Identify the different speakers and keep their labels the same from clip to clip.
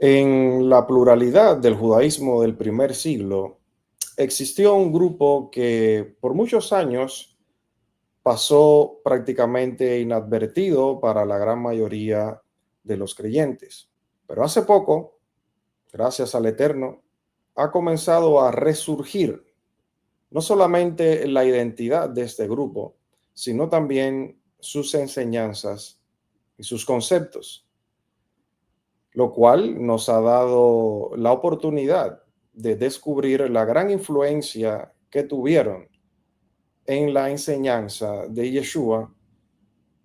Speaker 1: En la pluralidad del judaísmo del primer siglo, existió un grupo que por muchos años pasó prácticamente inadvertido para la gran mayoría de los creyentes. Pero hace poco, gracias al Eterno, ha comenzado a resurgir no solamente la identidad de este grupo, sino también sus enseñanzas y sus conceptos, lo cual nos ha dado la oportunidad de descubrir la gran influencia que tuvieron en la enseñanza de Yeshua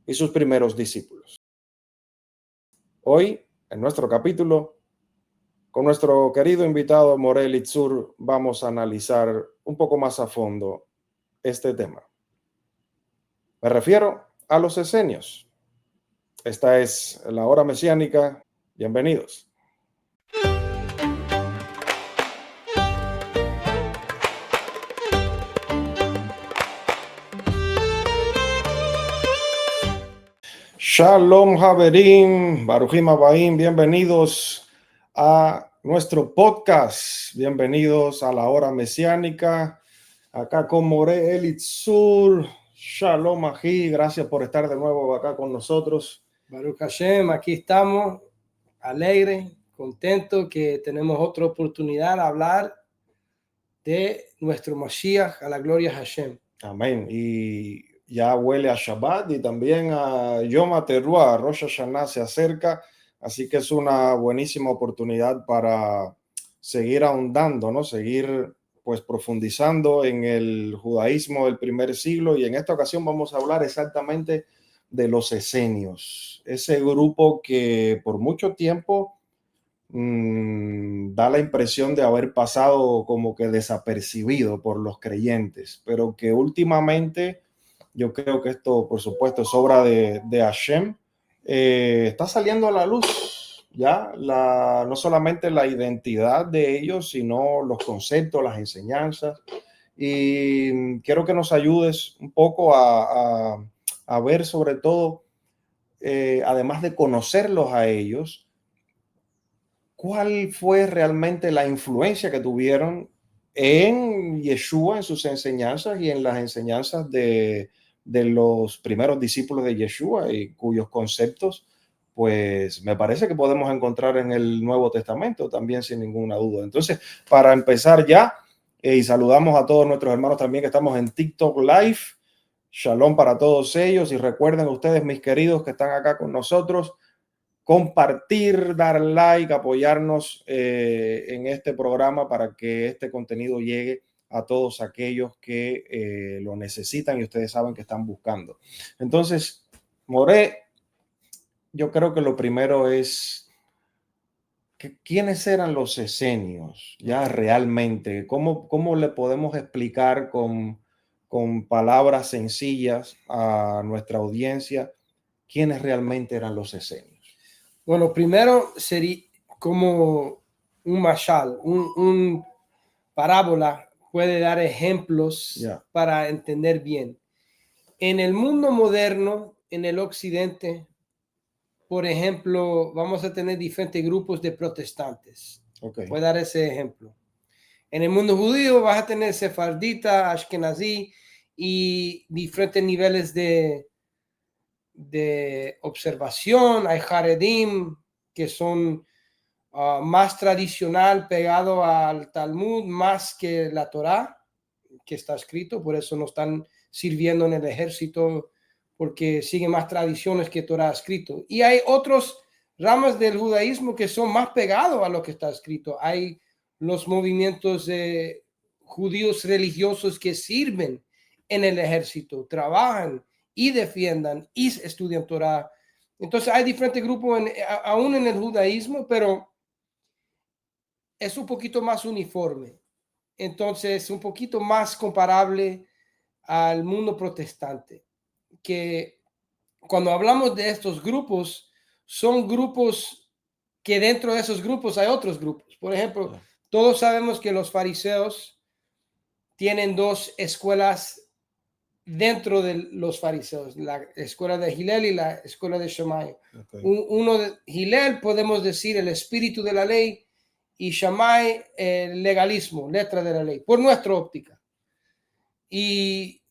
Speaker 1: y sus primeros discípulos. Hoy, en nuestro capítulo, con nuestro querido invitado Morel Itzur, vamos a analizar un poco más a fondo este tema. Me refiero a los esenios. Esta es la hora mesiánica. Bienvenidos. Shalom Haverim, Baruchim Abaim, bienvenidos a nuestro podcast, bienvenidos a la hora mesiánica, acá con More Elitzur. Shalom Aji, gracias por estar de nuevo acá con nosotros.
Speaker 2: Baruch Hashem, aquí estamos, alegres, contentos que tenemos otra oportunidad de hablar de nuestro Mashiach, a la gloria de Hashem.
Speaker 1: Amén. Y ya huele a Shabbat y también a Yom HaTeruah, Rosh Hashanah se acerca, así que es una buenísima oportunidad para seguir ahondando, ¿no? Seguir pues profundizando en el judaísmo del primer siglo, y en esta ocasión vamos a hablar exactamente de los esenios, ese grupo que por mucho tiempo da la impresión de haber pasado como que desapercibido por los creyentes, pero que últimamente, yo creo que esto, por supuesto, es obra de Hashem, está saliendo a la luz ya no solamente la identidad de ellos, sino los conceptos, las enseñanzas. Y quiero que nos ayudes un poco a ver, sobre todo, además de conocerlos a ellos, ¿cuál fue realmente la influencia que tuvieron en Yeshua, en sus enseñanzas y en las enseñanzas de los primeros discípulos de Yeshua, y cuyos conceptos, pues me parece que podemos encontrar en el Nuevo Testamento también, sin ninguna duda? Entonces, para empezar ya, y saludamos a todos nuestros hermanos también que estamos en TikTok Live. Shalom para todos ellos, y recuerden ustedes, mis queridos, que están acá con nosotros, compartir, dar like, apoyarnos en este programa para que este contenido llegue a todos aquellos que lo necesitan y ustedes saben que están buscando. Entonces, More, yo creo que lo primero es quiénes eran los esenios ya realmente, cómo le podemos explicar con palabras sencillas a nuestra audiencia quiénes realmente eran los esenios.
Speaker 2: Bueno, primero sería como un mashal, un parábola puede dar ejemplos para entender bien. En el mundo moderno, en el occidente, por ejemplo, vamos a tener diferentes grupos de protestantes.
Speaker 1: Okay.
Speaker 2: Voy a dar ese ejemplo. En el mundo judío vas a tener sefardita, ashkenazí y diferentes niveles de observación. Hay haredim que son más tradicional, pegado al Talmud, más que la Torá que está escrito. Por eso no están sirviendo en el ejército, porque siguen más tradiciones que Torá escrito. Y hay otros ramas del judaísmo que son más pegados a lo que está escrito. Hay los movimientos judíos religiosos que sirven en el ejército, trabajan y defiendan y estudian Torá. Entonces hay diferentes grupos aún en el judaísmo, pero es un poquito más uniforme. Entonces, un poquito más comparable al mundo protestante, que cuando hablamos de estos grupos, son grupos que dentro de esos grupos hay otros grupos. Por ejemplo, todos sabemos que los fariseos tienen dos escuelas dentro de los fariseos, la escuela de Hillel y la escuela de Shammai.
Speaker 1: Okay.
Speaker 2: Uno de Hillel, podemos decir, el espíritu de la ley, y Shammai, el legalismo, letra de la ley, por nuestra óptica. Y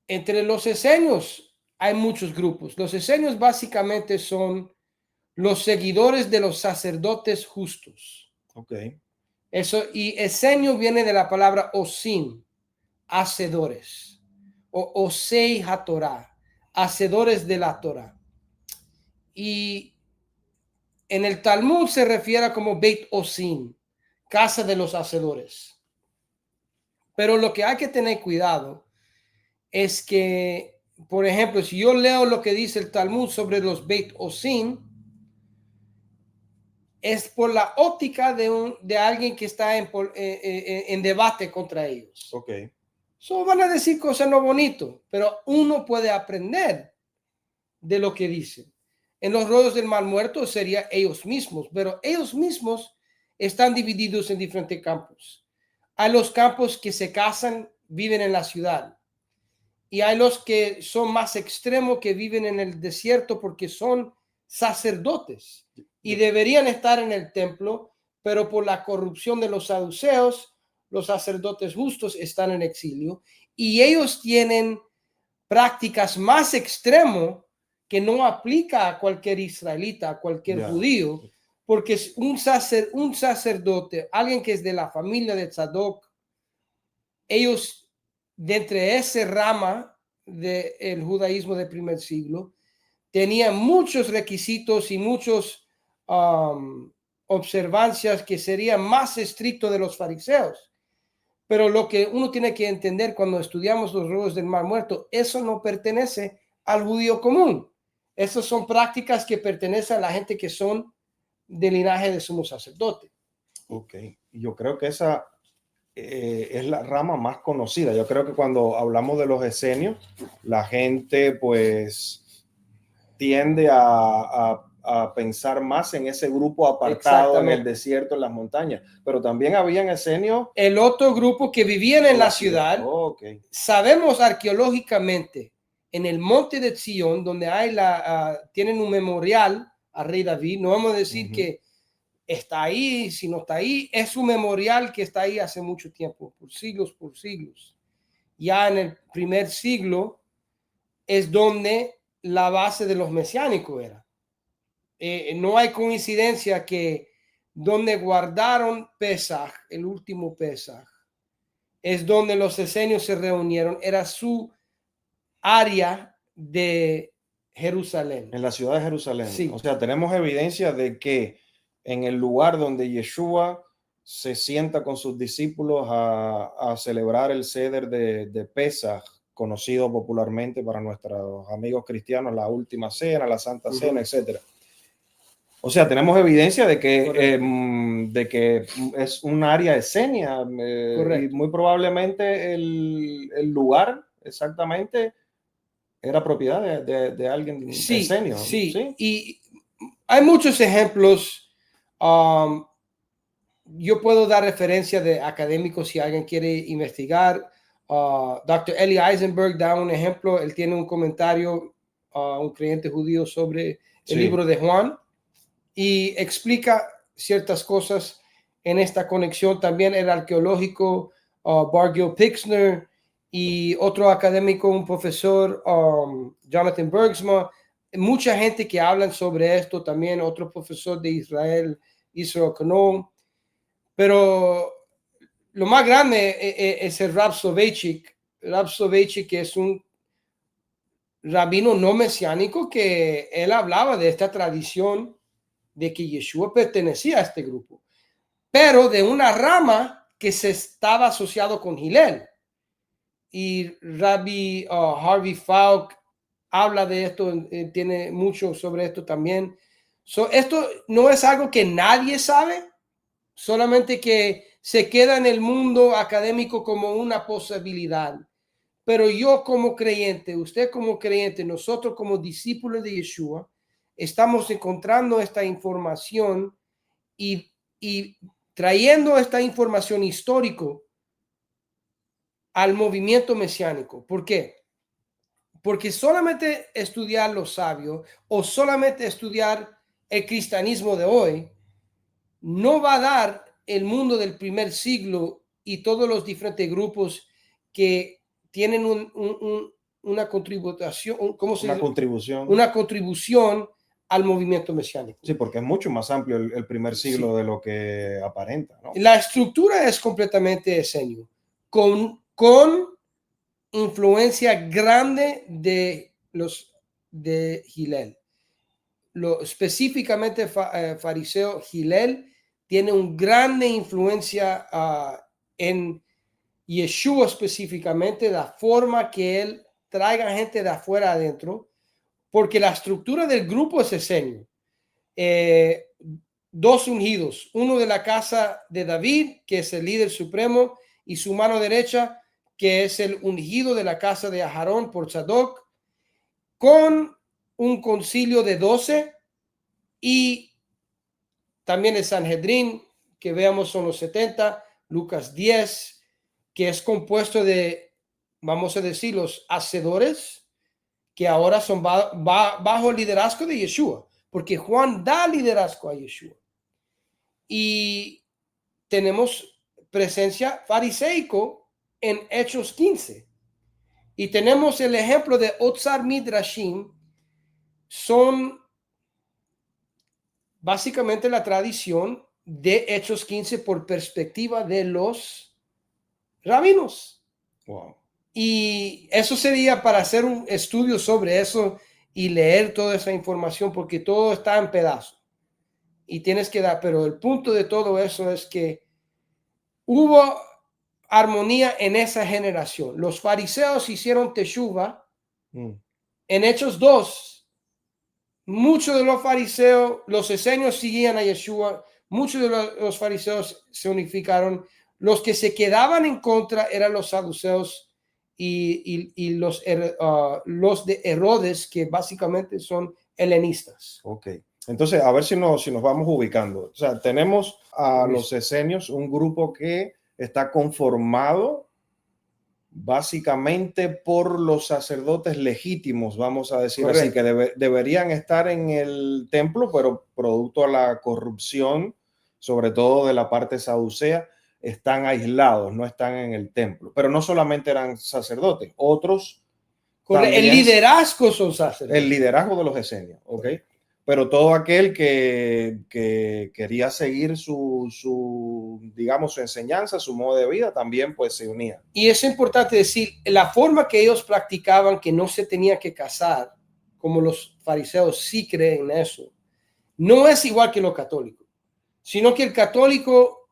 Speaker 2: entre los esenios hay muchos grupos. Los esenios básicamente son los seguidores de los sacerdotes justos.
Speaker 1: Okay.
Speaker 2: Eso, y esenio viene de la palabra osim, hacedores, o osei hatorá, hacedores de la Torah. Y en el Talmud se refiere como Beit Osim, casa de los hacedores. Pero lo que hay que tener cuidado es que, por ejemplo, si yo leo lo que dice el Talmud sobre los Beit Osim, es por la óptica de alguien que está en debate contra ellos.
Speaker 1: Okay.
Speaker 2: So, van a decir cosas no bonitas, pero uno puede aprender de lo que dicen. En los rollos del mal muerto sería ellos mismos, pero ellos mismos están divididos en diferentes campos. Hay los campos que se casan, viven en la ciudad, y hay los que son más extremos, que viven en el desierto porque son sacerdotes y deberían estar en el templo, pero por la corrupción de los saduceos, los sacerdotes justos están en exilio, y ellos tienen prácticas más extremas que no aplica a cualquier israelita, a cualquier judío, porque es un sacerdote, alguien que es de la familia de Tzadok. Ellos, de entre esa rama del judaísmo del primer siglo, tenían muchos requisitos y muchos observancias que serían más estrictos de los fariseos. Pero lo que uno tiene que entender cuando estudiamos los rollos del mar muerto, eso no pertenece al judío común. Esas son prácticas que pertenecen a la gente que son del linaje de sumo sacerdote.
Speaker 1: Ok, yo creo que esa es la rama más conocida. Yo creo que cuando hablamos de los esenios, la gente pues tiende a pensar más en ese grupo apartado en el desierto, en las montañas, pero también habían esenios.
Speaker 2: El otro grupo que vivían en la ciudad,
Speaker 1: okay.
Speaker 2: Sabemos arqueológicamente en el monte de Sion, donde hay tienen un memorial al rey David. No vamos a decir que está ahí, si no está ahí, es un memorial que está ahí hace mucho tiempo, por siglos, por siglos. Ya en el primer siglo es donde la base de los mesiánicos era. No hay coincidencia que donde guardaron Pesaj, el último Pesaj, es donde los esenios se reunieron, era su área de Jerusalén.
Speaker 1: En la ciudad de Jerusalén.
Speaker 2: Sí.
Speaker 1: O sea, tenemos evidencia de que en el lugar donde Yeshua se sienta con sus discípulos a celebrar el Seder de Pesaj, conocido popularmente para nuestros amigos cristianos, la última cena, la santa cena, etcétera. O sea, tenemos evidencia de que es un área esenia, y muy probablemente el lugar exactamente era propiedad de alguien esenio.
Speaker 2: Sí, y hay muchos ejemplos. Yo puedo dar referencia de académicos si alguien quiere investigar. Dr. Eli Eisenberg da un ejemplo. Él tiene un comentario, un creyente judío, sobre el libro de Juan, y explica ciertas cosas en esta conexión. También el arqueológico Bar-Gil Pixner y otro académico, un profesor, Jonathan Bergsma. Mucha gente que hablan sobre esto también, otro profesor de Israel Kano. Pero lo más grande es el Rab Soloveitchik. Rab Soloveitchik es un rabino no mesiánico que él hablaba de esta tradición de que Yeshua pertenecía a este grupo, pero de una rama que se estaba asociado con Hillel. Y Rabbi Harvey Falk habla de esto, tiene mucho sobre esto también. Esto no es algo que nadie sabe, solamente que se queda en el mundo académico como una posibilidad. Pero yo como creyente, usted como creyente, nosotros como discípulos de Yeshua, estamos encontrando esta información y trayendo esta información histórica al movimiento mesiánico. ¿Por qué? Porque solamente estudiar los sabios o solamente estudiar el cristianismo de hoy no va a dar el mundo del primer siglo y todos los diferentes grupos que tienen una contribución, ¿cómo se
Speaker 1: Una
Speaker 2: dice?
Speaker 1: contribución.
Speaker 2: Una contribución al movimiento mesiánico.
Speaker 1: Sí, porque es mucho más amplio el primer siglo
Speaker 2: Sí.
Speaker 1: de lo que aparenta, ¿no?
Speaker 2: La estructura es completamente esenio, con influencia grande de los de Hillel. Específicamente fariseo Hillel tiene una grande influencia en Yeshua específicamente, la forma que él traiga gente de afuera adentro, porque la estructura del grupo es esenio. Dos ungidos, uno de la casa de David, que es el líder supremo, y su mano derecha, que es el ungido de la casa de Aarón por Sadoc, con un concilio de 12 y también el Sanhedrin, que veamos son los 70, Lucas 10, que es compuesto de, vamos a decir, los hacedores, que ahora son bajo el liderazgo de Yeshua, porque Juan da liderazgo a Yeshua. Y tenemos presencia fariseico en Hechos 15. Y tenemos el ejemplo de Otzar Midrashim, son básicamente la tradición de Hechos 15 por perspectiva de los rabinos.
Speaker 1: Wow.
Speaker 2: Y eso sería para hacer un estudio sobre eso y leer toda esa información porque todo está en pedazos. Y tienes que dar, pero el punto de todo eso es que hubo armonía en esa generación. Los fariseos hicieron teshuva. En Hechos 2, muchos de los fariseos, los esenios seguían a Yeshua, muchos de los fariseos se unificaron. Los que se quedaban en contra eran los saduceos y los de Herodes, que básicamente son helenistas.
Speaker 1: Ok. Entonces, a ver si nos vamos ubicando. O sea, tenemos a los esenios, un grupo que está conformado básicamente por los sacerdotes legítimos, vamos a decir así, que deberían estar en el templo, pero producto a la corrupción, sobre todo de la parte saducea, están aislados, no están en el templo. Pero no solamente eran sacerdotes, otros...
Speaker 2: El liderazgo son sacerdotes.
Speaker 1: El liderazgo de los esenios, ¿ok? Pero todo aquel que quería seguir digamos, su enseñanza, su modo de vida, también pues se unía.
Speaker 2: Y es importante decir, la forma que ellos practicaban que no se tenía que casar, como los fariseos sí creen en eso, no es igual que los católicos, sino que el católico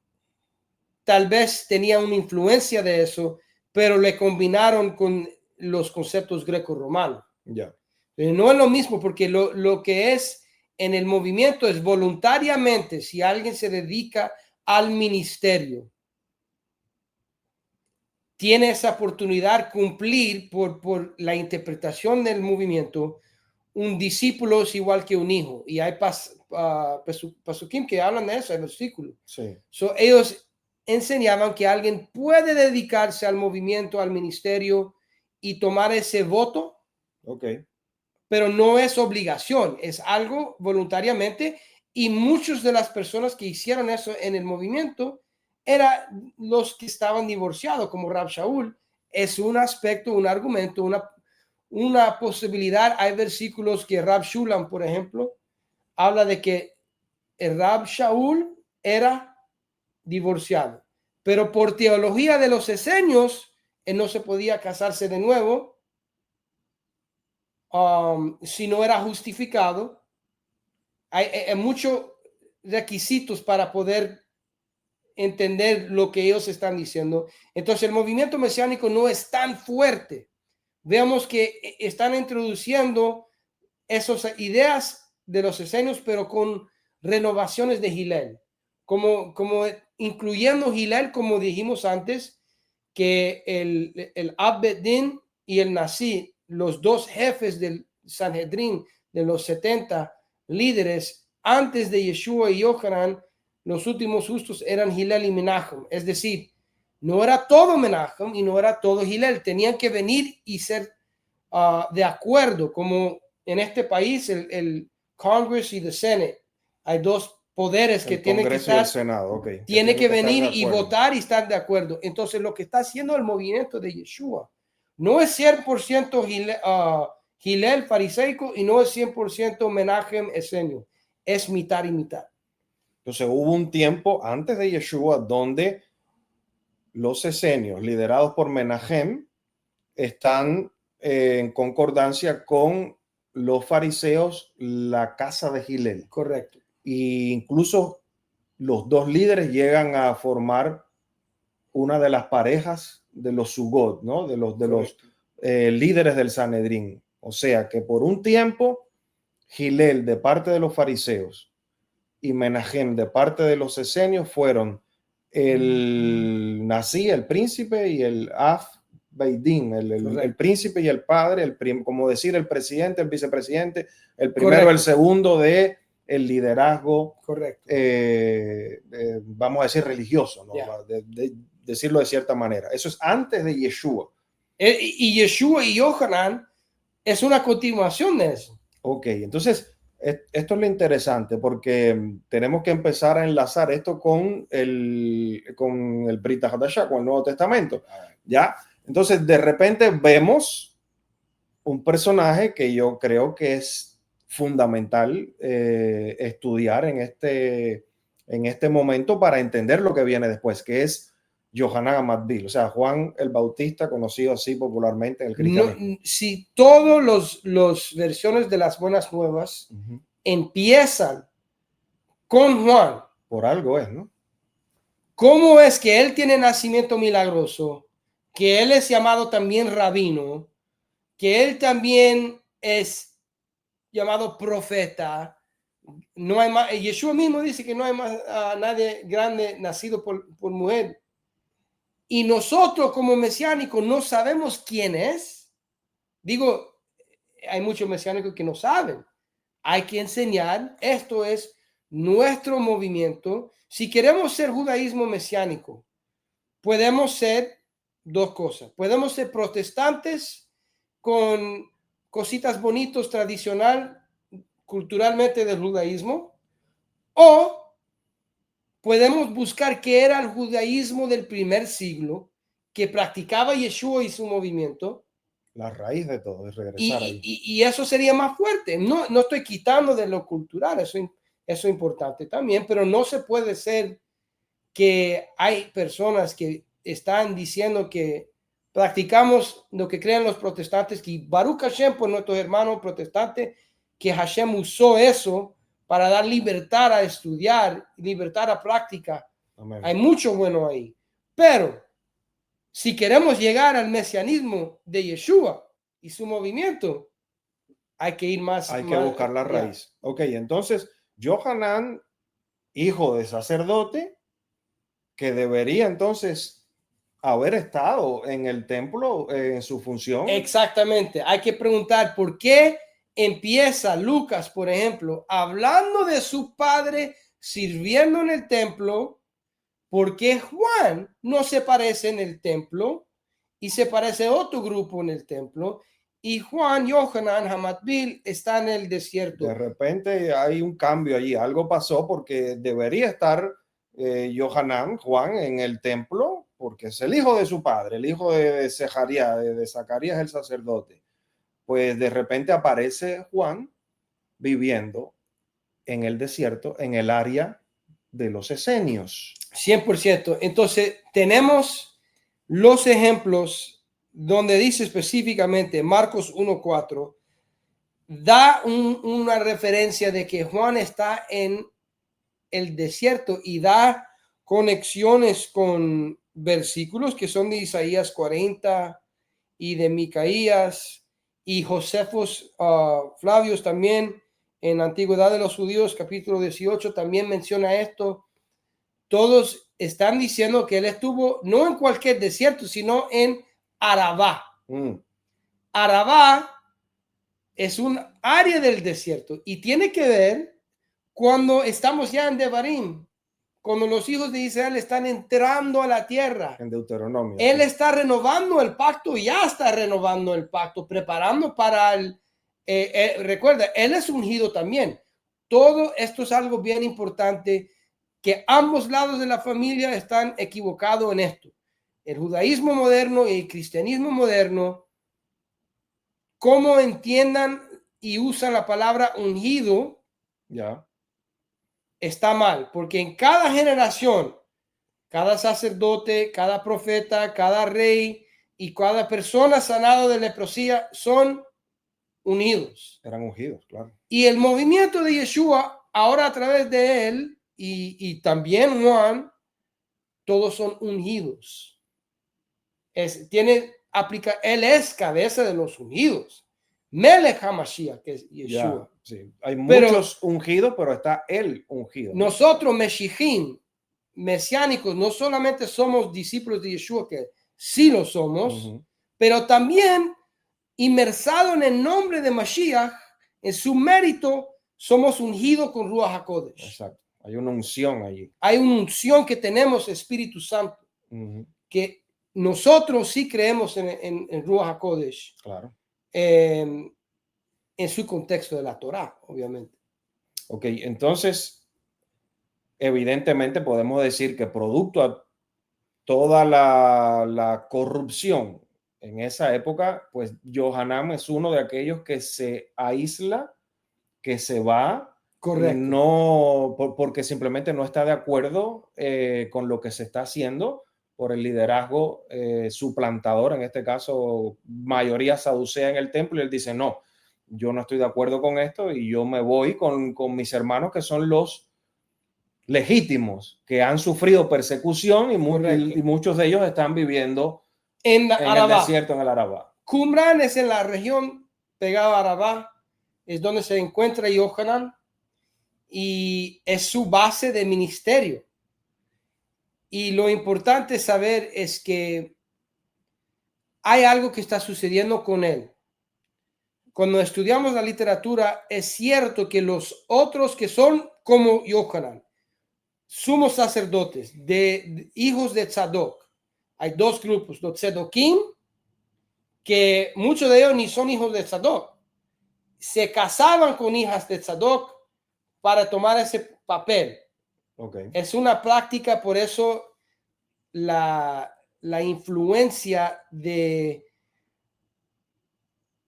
Speaker 2: tal vez tenía una influencia de eso, pero le combinaron con los conceptos greco-romanos.
Speaker 1: Ya.
Speaker 2: No es lo mismo, porque lo que es en el movimiento es voluntariamente, si alguien se dedica al ministerio, tiene esa oportunidad cumplir por la interpretación del movimiento. Un discípulo es igual que un hijo, y hay pasukim que hablan de eso, el versículo.
Speaker 1: Sí.
Speaker 2: Ellos enseñaban que alguien puede dedicarse al movimiento, al ministerio y tomar ese voto.
Speaker 1: Okay.
Speaker 2: Pero no es obligación, es algo voluntariamente, y muchas de las personas que hicieron eso en el movimiento eran los que estaban divorciados, como Rab Shaul. Es un aspecto, un argumento, una posibilidad. Hay versículos que Rab Shulam, por ejemplo, habla de que el Rab Shaul era divorciado, pero por teología de los esenios, él no se podía casarse de nuevo. Si no era justificado. Hay muchos requisitos para poder entender lo que ellos están diciendo. Entonces el movimiento mesiánico no es tan fuerte. Veamos que están introduciendo esas ideas de los esenios, pero con renovaciones de Hillel, como incluyendo Hillel, como dijimos antes, que el Abedin y el Nasi, los dos jefes del Sanhedrin de los 70 líderes antes de Yeshua y Yohanan, los últimos justos eran Hillel y Menachem. Es decir, No era todo Menachem y no era todo Hillel. Tenían que venir y ser de acuerdo, como en este país el Congress y el Senate. Hay dos poderes que
Speaker 1: El
Speaker 2: tienen que
Speaker 1: Congreso y el
Speaker 2: estar,
Speaker 1: Senado, ok.
Speaker 2: tiene que
Speaker 1: Estar
Speaker 2: venir
Speaker 1: de
Speaker 2: y
Speaker 1: acuerdo.
Speaker 2: votar y estar de acuerdo. Entonces, lo que está haciendo el movimiento de Yeshua no es 100% Hillel fariseico y no es 100% Menachem esenio. Es mitad y mitad.
Speaker 1: Entonces hubo un tiempo antes de Yeshua donde los esenios, liderados por Menahem, están en concordancia con los fariseos, la casa de Hillel.
Speaker 2: Correcto.
Speaker 1: E incluso los dos líderes llegan a formar una de las parejas de los Sugot, ¿no? De los líderes del Sanedrín. O sea que por un tiempo, Hillel de parte de los fariseos y Menahem de parte de los esenios fueron el Nasi, el príncipe, y el Af Beidín, el príncipe y el padre, como decir, el presidente, el vicepresidente, el primero, el segundo de el liderazgo, vamos a decir, religioso, ¿no? De decirlo de cierta manera. Eso es antes de Yeshua.
Speaker 2: Y Yeshua y Yohanan es una continuación de eso.
Speaker 1: Ok, entonces esto es lo interesante porque tenemos que empezar a enlazar esto con el Brit Hadashah, con el Nuevo Testamento. ¿Ya? Entonces, de repente vemos un personaje que yo creo que es fundamental estudiar en este momento para entender lo que viene después, que es Yohanan Amadbil, o sea, Juan el Bautista, conocido así popularmente en el cristianismo.
Speaker 2: No, si todos los versiones de las Buenas Nuevas empiezan con Juan,
Speaker 1: por algo es, ¿no?
Speaker 2: ¿Cómo es que él tiene nacimiento milagroso? Que él es llamado también rabino, que él también es llamado profeta. No hay más, Yeshua mismo dice que no hay más nadie grande nacido por mujer. Y nosotros como mesiánicos no sabemos quién es. Digo, hay muchos mesiánicos que no saben. Hay que enseñar, esto es nuestro movimiento. Si queremos ser judaísmo mesiánico, podemos ser dos cosas. Podemos ser protestantes con cositas bonitos tradicional, culturalmente del judaísmo, o podemos buscar qué era el judaísmo del primer siglo que practicaba Yeshua y su movimiento.
Speaker 1: La raíz de todo es regresar ahí.
Speaker 2: Y eso sería más fuerte. No estoy quitando de lo cultural, eso es importante también, pero no se puede ser que hay personas que están diciendo que practicamos lo que creen los protestantes, que Baruch Hashem, por nuestros hermanos protestantes, que Hashem usó eso para dar libertad a estudiar, libertad a práctica. Amén. Hay mucho bueno ahí. Pero si queremos llegar al mesianismo de Yeshua y su movimiento, hay que ir más.
Speaker 1: Hay que buscar la raíz. Yeah. Ok, entonces, Yohanan, hijo de sacerdote, que debería entonces haber estado en el templo en su función.
Speaker 2: Exactamente. Hay que preguntar por qué empieza Lucas, por ejemplo, hablando de su padre sirviendo en el templo, porque Juan no se parece en el templo y se parece a otro grupo en el templo. Y Juan, Yohanan, Hamatbil está en el desierto.
Speaker 1: De repente hay un cambio allí, algo pasó porque debería estar Yohanan, Juan, en el templo, porque es el hijo de su padre, el hijo de Zacarías el sacerdote. Pues de repente aparece Juan viviendo en el desierto, en el área de los esenios.
Speaker 2: 100%. Entonces, tenemos los ejemplos donde dice específicamente Marcos 1:4, da una referencia de que Juan está en el desierto y da conexiones con versículos que son de Isaías 40 y de Micaías y Josefos Flavios también en Antigüedad de los Judíos, capítulo 18, también menciona esto. Todos están diciendo que él estuvo no en cualquier desierto, sino en Arabá. Arabá es un área del desierto y tiene que ver cuando estamos ya en Devarim, cuando los hijos de Israel están entrando a la tierra.
Speaker 1: En Deuteronomio.
Speaker 2: Él está renovando el pacto, ya está renovando el pacto, preparando para el... recuerda, él es ungido también. Todo esto es algo bien importante, que ambos lados de la familia están equivocados en esto. El judaísmo moderno y el cristianismo moderno, cómo entiendan y usan la palabra ungido,
Speaker 1: Ya.
Speaker 2: está mal, porque en cada generación, cada sacerdote, cada profeta, cada rey y cada persona sanada de leprosía son unidos.
Speaker 1: Eran ungidos, claro.
Speaker 2: Y el movimiento de Yeshua, ahora a través de él y también Juan, todos son ungidos. Él es cabeza de los ungidos. Melech HaMashiach, que es Yeshua.
Speaker 1: Ya, sí. Hay
Speaker 2: Pero
Speaker 1: muchos ungidos, pero está él ungido.
Speaker 2: nosotros, Meshijim, mesiánicos, no solamente somos discípulos de Yeshua, que sí lo somos, pero también inmersados en el nombre de Mashiach, en su mérito, somos ungidos con Ruach HaKodesh.
Speaker 1: Exacto. Hay una unción allí.
Speaker 2: Hay una unción que tenemos, Espíritu Santo, que nosotros sí creemos en Ruach HaKodesh.
Speaker 1: Claro.
Speaker 2: En su contexto de la Torá, obviamente.
Speaker 1: Ok, entonces, evidentemente podemos decir que producto a toda la corrupción en esa época, pues Yohanan es uno de aquellos que se aísla, que se va,
Speaker 2: Correcto.
Speaker 1: no porque simplemente no está de acuerdo con lo que se está haciendo por el liderazgo suplantador, en este caso mayoría saducea en el templo, y él dice, no, yo no estoy de acuerdo con esto y yo me voy con mis hermanos que son los legítimos, que han sufrido persecución y muchos de ellos están viviendo en el desierto, en el Arabá.
Speaker 2: Qumran es en la región pegada a Arabá, es donde se encuentra Yohanan y es su base de ministerio. Y lo importante saber es que hay algo que está sucediendo con él. Cuando estudiamos la literatura, es cierto que los otros que son como Yohanan, sumos sacerdotes, de hijos de Tzadok, hay dos grupos, los Tzedokim, que muchos de ellos ni son hijos de Tzadok, se casaban con hijas de Tzadok para tomar ese papel.
Speaker 1: Okay.
Speaker 2: Es una práctica, por eso la influencia de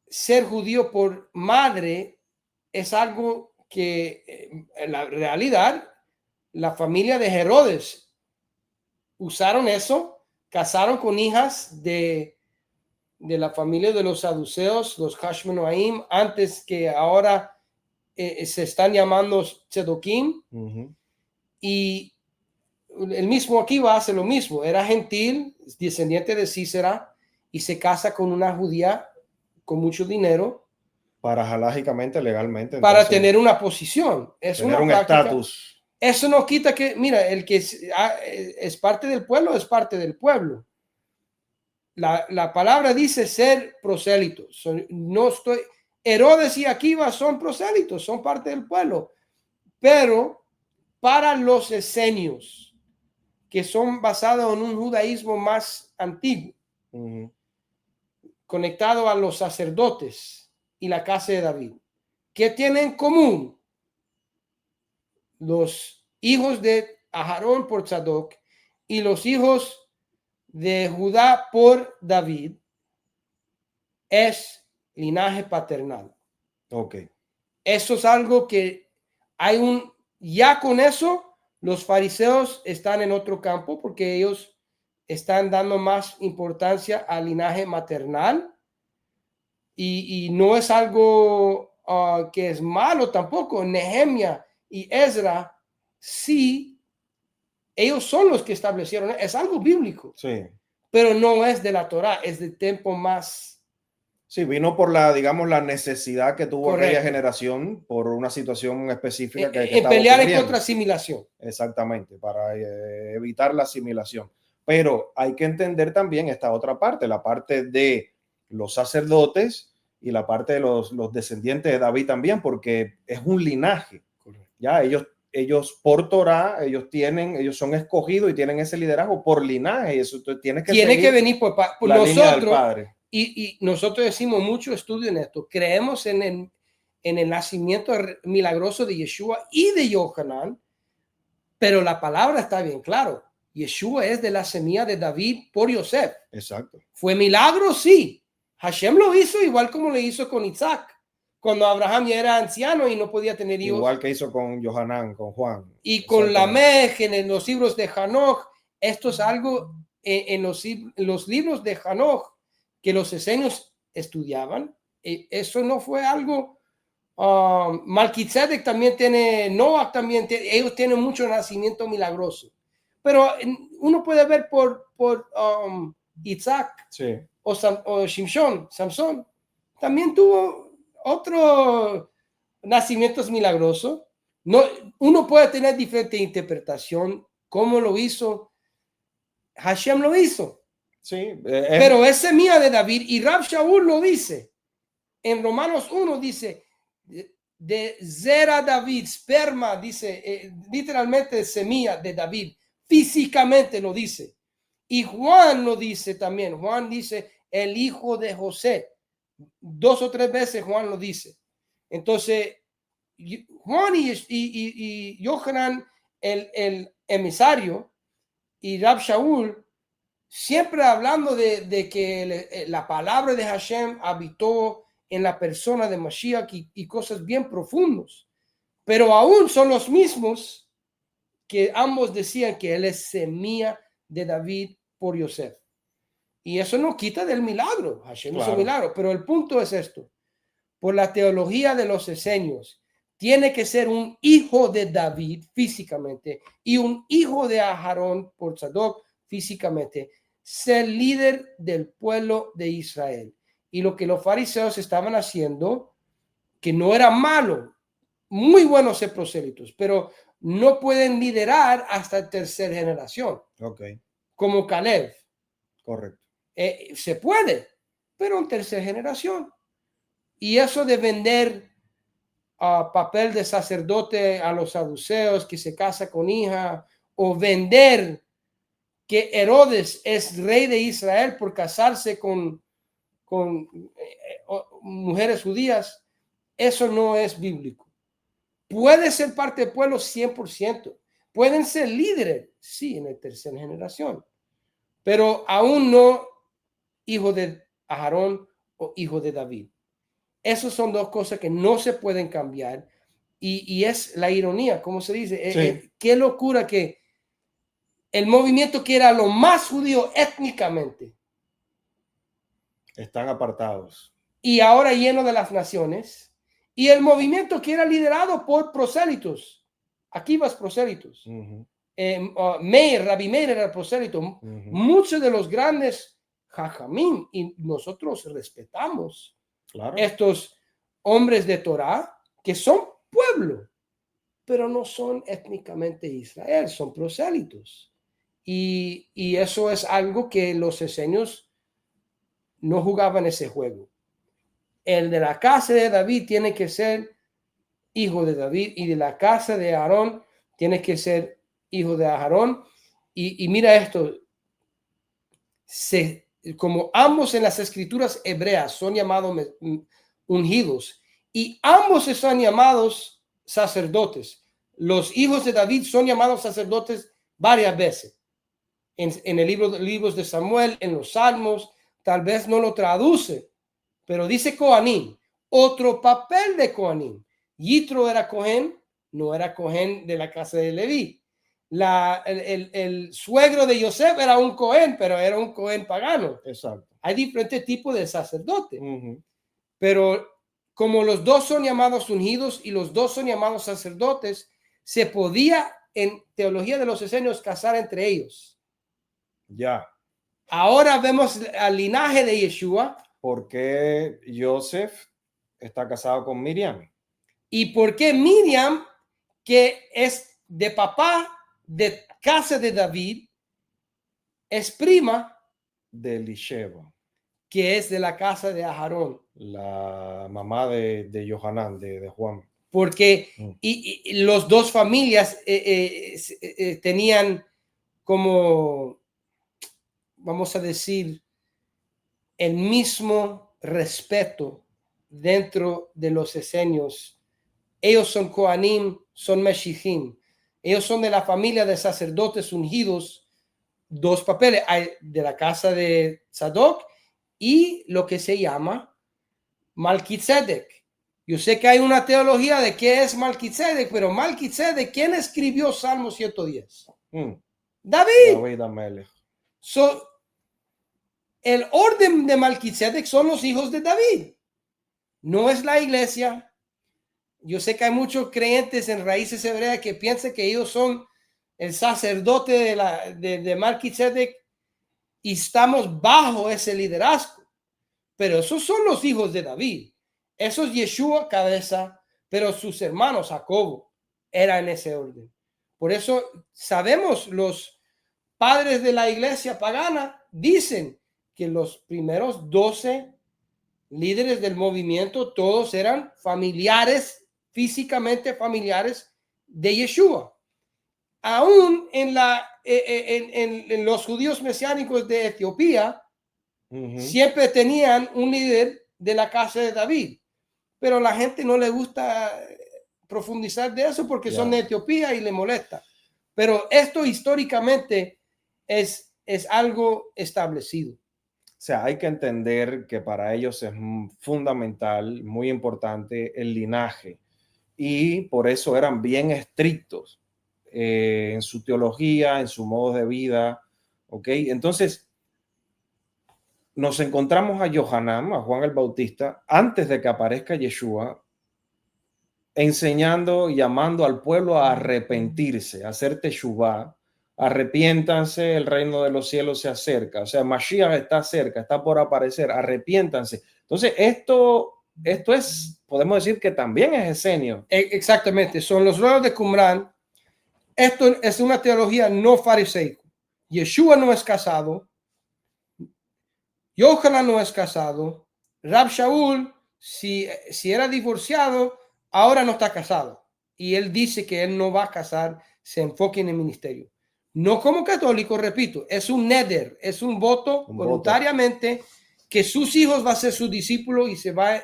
Speaker 2: ser judío por madre es algo que en la realidad la familia de Herodes usaron eso, casaron con hijas de la familia de los saduceos, los Hashmonaim, antes que ahora se están llamando Tzedokim. Y el mismo Akiva hace lo mismo, era gentil, descendiente de Cícera, y se casa con una judía con mucho dinero.
Speaker 1: Parajálicamente, legalmente.
Speaker 2: Para tener una posición. Es
Speaker 1: tener
Speaker 2: una
Speaker 1: un estatus.
Speaker 2: Eso no quita que, mira, el que es parte del pueblo, es parte del pueblo. La palabra dice ser prosélitos. Herodes y Akiva son prosélitos, son parte del pueblo. Pero para los esenios, que son basados en un judaísmo más antiguo, conectado a los sacerdotes y la casa de David, ¿qué tienen en común? Los hijos de Aarón por Tzadok y los hijos de Judá por David es linaje paternal.
Speaker 1: Ok.
Speaker 2: Eso es algo que ya con eso, los fariseos están en otro campo porque ellos están dando más importancia al linaje maternal y no es algo que es malo tampoco. Nehemia y Ezra, sí, ellos son los que establecieron, es algo bíblico,
Speaker 1: sí,
Speaker 2: pero no es de la Torá, es del tiempo más.
Speaker 1: Sí, vino por digamos, la necesidad que tuvo
Speaker 2: Correcto.
Speaker 1: aquella generación por una situación específica que
Speaker 2: en pelear en contra asimilación.
Speaker 1: Exactamente, para evitar la asimilación. Pero hay que entender también esta otra parte, la parte de los sacerdotes y la parte de los descendientes de David también, porque es un linaje. Ya ellos ellos por Torah, ellos son escogidos y tienen ese liderazgo por linaje. Y eso tiene que
Speaker 2: venir por
Speaker 1: la línea del
Speaker 2: nosotros.
Speaker 1: padre.
Speaker 2: Y nosotros decimos mucho estudio en esto. Creemos en el nacimiento milagroso de Yeshua y de Yohanan, pero la palabra está bien claro. Yeshua es de la semilla de David por Yosef.
Speaker 1: Exacto.
Speaker 2: ¿Fue milagro? Sí. Hashem lo hizo igual como le hizo con Isaac, cuando Abraham ya era anciano y no podía tener hijos.
Speaker 1: Igual que hizo con Yohanan, con Juan.
Speaker 2: Y con Lamech, en los libros de Hanoch. Esto es algo en los libros de Hanoch que los esenios estudiaban. Eso no fue algo. Malquisedec también tiene, Noah también tiene, ellos tienen mucho nacimiento milagroso. Pero uno puede ver por Isaac,
Speaker 1: sí,
Speaker 2: o Shimshon, Samson, también tuvo otros nacimientos milagrosos. No, uno puede tener diferente interpretación. ¿Cómo lo hizo? Hashem lo hizo.
Speaker 1: Sí,
Speaker 2: pero es semilla de David, y Rab Shaul lo dice. En Romanos 1 dice, de Zera David, sperma, dice, literalmente semilla de David, físicamente lo dice. Y Juan lo dice también. Juan dice, el hijo de José. 2 o 3 veces Juan lo dice. Entonces, Juan y Yohanan, el emisario, y Rab Shaul, siempre hablando de que la palabra de Hashem habitó en la persona de Mashiach y cosas bien profundas. Pero aún son los mismos que ambos decían que él es semilla de David por Yosef. Y eso no quita del milagro. Hashem hizo milagro. Pero el punto es esto. Por la teología de los esenios, tiene que ser un hijo de David físicamente y un hijo de Aarón por Sadoc físicamente, ser líder del pueblo de Israel. Y lo que los fariseos estaban haciendo, que no era malo, muy buenos ser prosélitos, pero no pueden liderar hasta tercera generación.
Speaker 1: Okay.
Speaker 2: Como Caleb.
Speaker 1: Correcto.
Speaker 2: Se puede, pero en tercera generación. Y eso de vender papel de sacerdote a los saduceos que se casa con hija, o vender que Herodes es rey de Israel por casarse con mujeres judías, eso no es bíblico. Puede ser parte del pueblo 100%. Pueden ser líderes, sí, en la tercera generación, pero aún no hijo de Aarón o hijo de David. Esas son dos cosas que no se pueden cambiar. Y es la ironía, como se dice.
Speaker 1: Sí.
Speaker 2: Qué locura que el movimiento que era lo más judío étnicamente,
Speaker 1: están apartados.
Speaker 2: Y ahora lleno de las naciones. Y el movimiento que era liderado por prosélitos. Aquí vas prosélitos. Meir, Rabbi Meir era prosélito. Muchos de los grandes jajamín, y nosotros respetamos estos hombres de Torah que son pueblo, pero no son étnicamente Israel, son prosélitos. Y eso es algo que los esenios no jugaban ese juego. El de la casa de David tiene que ser hijo de David, y de la casa de Aarón tiene que ser hijo de Aarón. Y mira esto, como ambos en las escrituras hebreas son llamados ungidos, y ambos están llamados sacerdotes. Los hijos de David son llamados sacerdotes varias veces. En el libros de Samuel, en los Salmos, tal vez no lo traduce, pero dice Coanim, otro papel de Coanim. Yitro era Cohen, no era Cohen de la casa de Leví. El suegro de Yosef era un Cohen, pero era un Cohen pagano.
Speaker 1: Exacto.
Speaker 2: Hay diferentes tipos de sacerdotes. Pero como los dos son llamados ungidos y los dos son llamados sacerdotes, se podía en teología de los esenios casar entre ellos.
Speaker 1: Ya.
Speaker 2: Ahora vemos al linaje de Yeshua.
Speaker 1: ¿Por qué Joseph está casado con Miriam?
Speaker 2: ¿Y por qué Miriam, que es de papá de casa de David, es prima
Speaker 1: de Elisheva,
Speaker 2: que es de la casa de Aarón?
Speaker 1: La mamá de Yohanan, de Juan.
Speaker 2: porque y los dos familias tenían como, vamos a decir, el mismo respeto dentro de los esenios. Ellos son Kohanim, son Meshichim. Ellos son de la familia de sacerdotes ungidos. Dos papeles, hay de la casa de Sadoc y lo que se llama Malquisedec. Yo sé que hay una teología de qué es Malquisedec, pero Malquisedec, ¿quién escribió Salmo 110? David. So, el orden de Malquisedec son los hijos de David. No es la iglesia. Yo sé que hay muchos creyentes en raíces hebreas que piensan que ellos son el sacerdote de Malquisedec y estamos bajo ese liderazgo. Pero esos son los hijos de David. Eso es Yeshua, cabeza, pero sus hermanos, Jacobo, eran en ese orden. Por eso sabemos, los padres de la iglesia pagana dicen que los primeros 12 líderes del movimiento, todos eran familiares, físicamente familiares de Yeshua. Aún en los judíos mesiánicos de Etiopía, siempre tenían un líder de la casa de David, pero la gente no le gusta profundizar de eso porque son de Etiopía y le molesta. Pero esto históricamente es algo establecido.
Speaker 1: O sea, hay que entender que para ellos es fundamental, muy importante el linaje, y por eso eran bien estrictos en su teología, en su modo de vida. ¿Ok? Entonces, nos encontramos a Yohanan, a Juan el Bautista, antes de que aparezca Yeshua, enseñando y llamando al pueblo a arrepentirse, a hacer teshuvá. Arrepiéntanse, el reino de los cielos se acerca. O sea, Mashiach está cerca, está por aparecer, arrepiéntanse. Entonces, esto es, podemos decir que también es esenio.
Speaker 2: Exactamente, son los rolos de Qumran. Esto es una teología no fariseica. Yeshua no es casado, Yohanan no es casado, Rab Shaul, si era divorciado, ahora no está casado. Y él dice que él no va a casar, se enfoque en el ministerio. No como católico, repito, es un neder, es un voto voluntariamente que sus hijos van a ser sus discípulos y se va a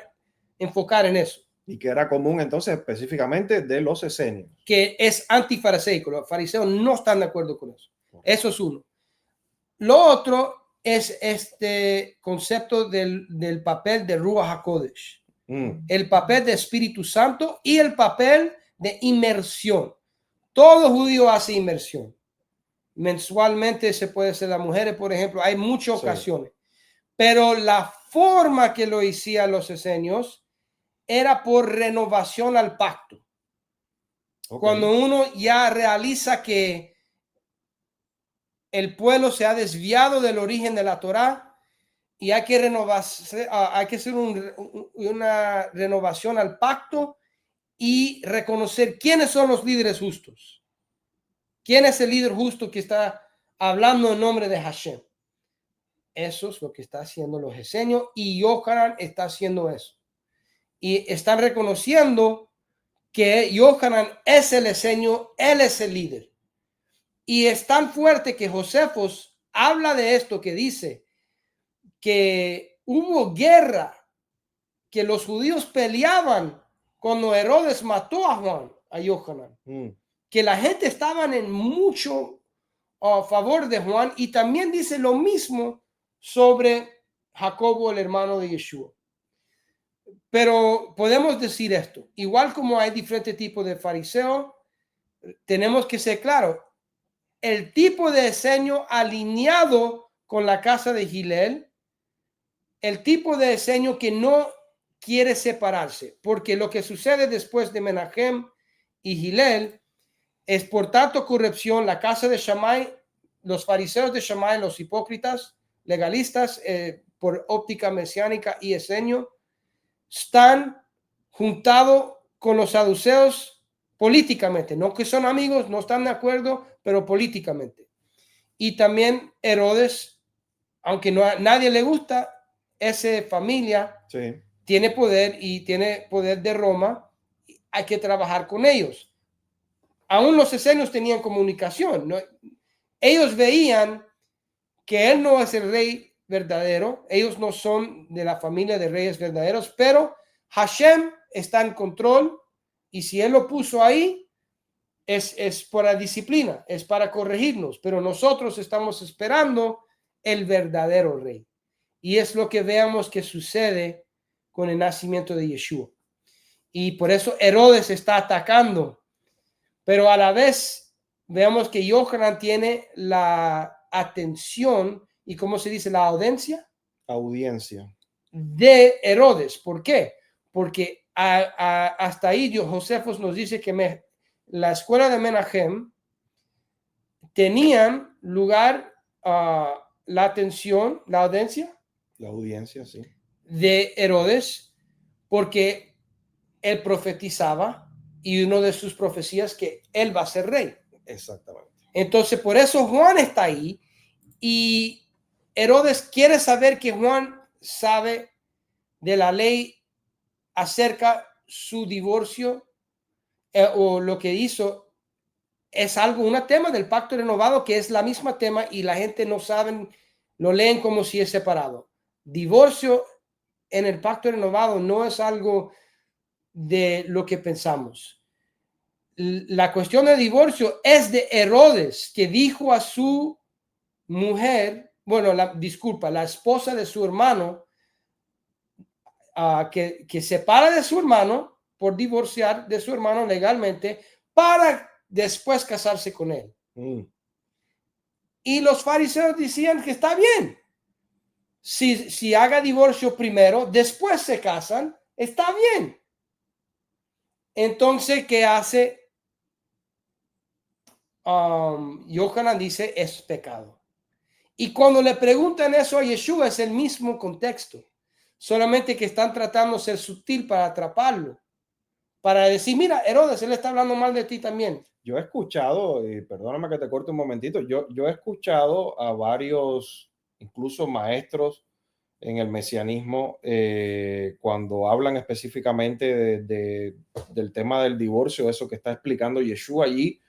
Speaker 2: enfocar en eso.
Speaker 1: Y que era común entonces específicamente de los esenios.
Speaker 2: Que es antifariseico, los fariseos no están de acuerdo con eso. Eso es uno. Lo otro es este concepto del papel de Ruach HaKodesh, el papel de Espíritu Santo y el papel de inmersión. Todo judío hace inmersión. Mensualmente se puede hacer las mujeres, por ejemplo, hay muchas ocasiones. Pero la forma que lo hacían los esenios era por renovación al pacto. Cuando uno ya realiza que el pueblo se ha desviado del origen de la Torá y hay que renovarse, hay que hacer una renovación al pacto y reconocer quiénes son los líderes justos. ¿Quién es el líder justo que está hablando en nombre de Hashem? Eso es lo que está haciendo los esenios y Yohanan está haciendo eso. Y están reconociendo que Yohanan es el esenio, él es el líder. Y es tan fuerte que Josefos habla de esto, que dice que hubo guerra, que los judíos peleaban cuando Herodes mató a Juan, a Yohanan. Que la gente estaba en mucho a favor de Juan, y también dice lo mismo sobre Jacobo, el hermano de Yeshua. Pero podemos decir esto, igual como hay diferentes tipos de fariseos, tenemos que ser claros. El tipo de esenio alineado con la casa de Gilel, el tipo de esenio que no quiere separarse, porque lo que sucede después de Menahem y Gilel es, por tanto, corrupción. La casa de Shammai, los fariseos de Shammai, los hipócritas, legalistas, por óptica mesiánica y esenio, están juntados con los saduceos políticamente, no que son amigos, no están de acuerdo, pero políticamente. Y también Herodes, aunque a nadie le gusta, esa familia tiene poder, y tiene poder de Roma. hay que trabajar con ellos. Aún los esenios tenían comunicación, ¿no? Ellos veían que él no es el rey verdadero, ellos no son de la familia de reyes verdaderos, pero Hashem está en control y si él lo puso ahí, es por la disciplina, es para corregirnos, pero nosotros estamos esperando el verdadero rey. Y es lo que veamos que sucede con el nacimiento de Yeshua. Y por eso Herodes está atacando, pero a la vez veamos que Yohanan tiene la atención y, ¿cómo se dice? La audiencia.
Speaker 1: Audiencia.
Speaker 2: De Herodes. ¿Por qué? Porque hasta ahí Josefos nos dice que la escuela de Menahem tenían lugar la atención, la audiencia.
Speaker 1: La audiencia, sí.
Speaker 2: De Herodes, porque él profetizaba y una de sus profecías que él va a ser rey.
Speaker 1: Exactamente.
Speaker 2: Entonces, por eso Juan está ahí y Herodes quiere saber que Juan sabe de la ley acerca su divorcio o lo que hizo es un tema del pacto renovado que es la misma tema y la gente no sabe, lo leen como si es separado. Divorcio en el pacto renovado no es algo de lo que pensamos. La cuestión de divorcio es de Herodes, que dijo a su mujer, bueno, la esposa de su hermano, que separa de su hermano por divorciar de su hermano legalmente para después casarse con él. Y los fariseos decían que está bien. Si haga divorcio primero, después se casan, está bien. Entonces, ¿qué hace? Yohanan dice, es pecado. Y cuando le preguntan eso a Yeshua, es el mismo contexto. Solamente que están tratando de ser sutil para atraparlo. Para decir, mira, Herodes, él está hablando mal de ti también.
Speaker 1: Yo he escuchado, perdóname que te corte un momentito, yo he escuchado a varios, incluso maestros en el mesianismo, cuando hablan específicamente del tema del divorcio, eso que está explicando Yeshua allí,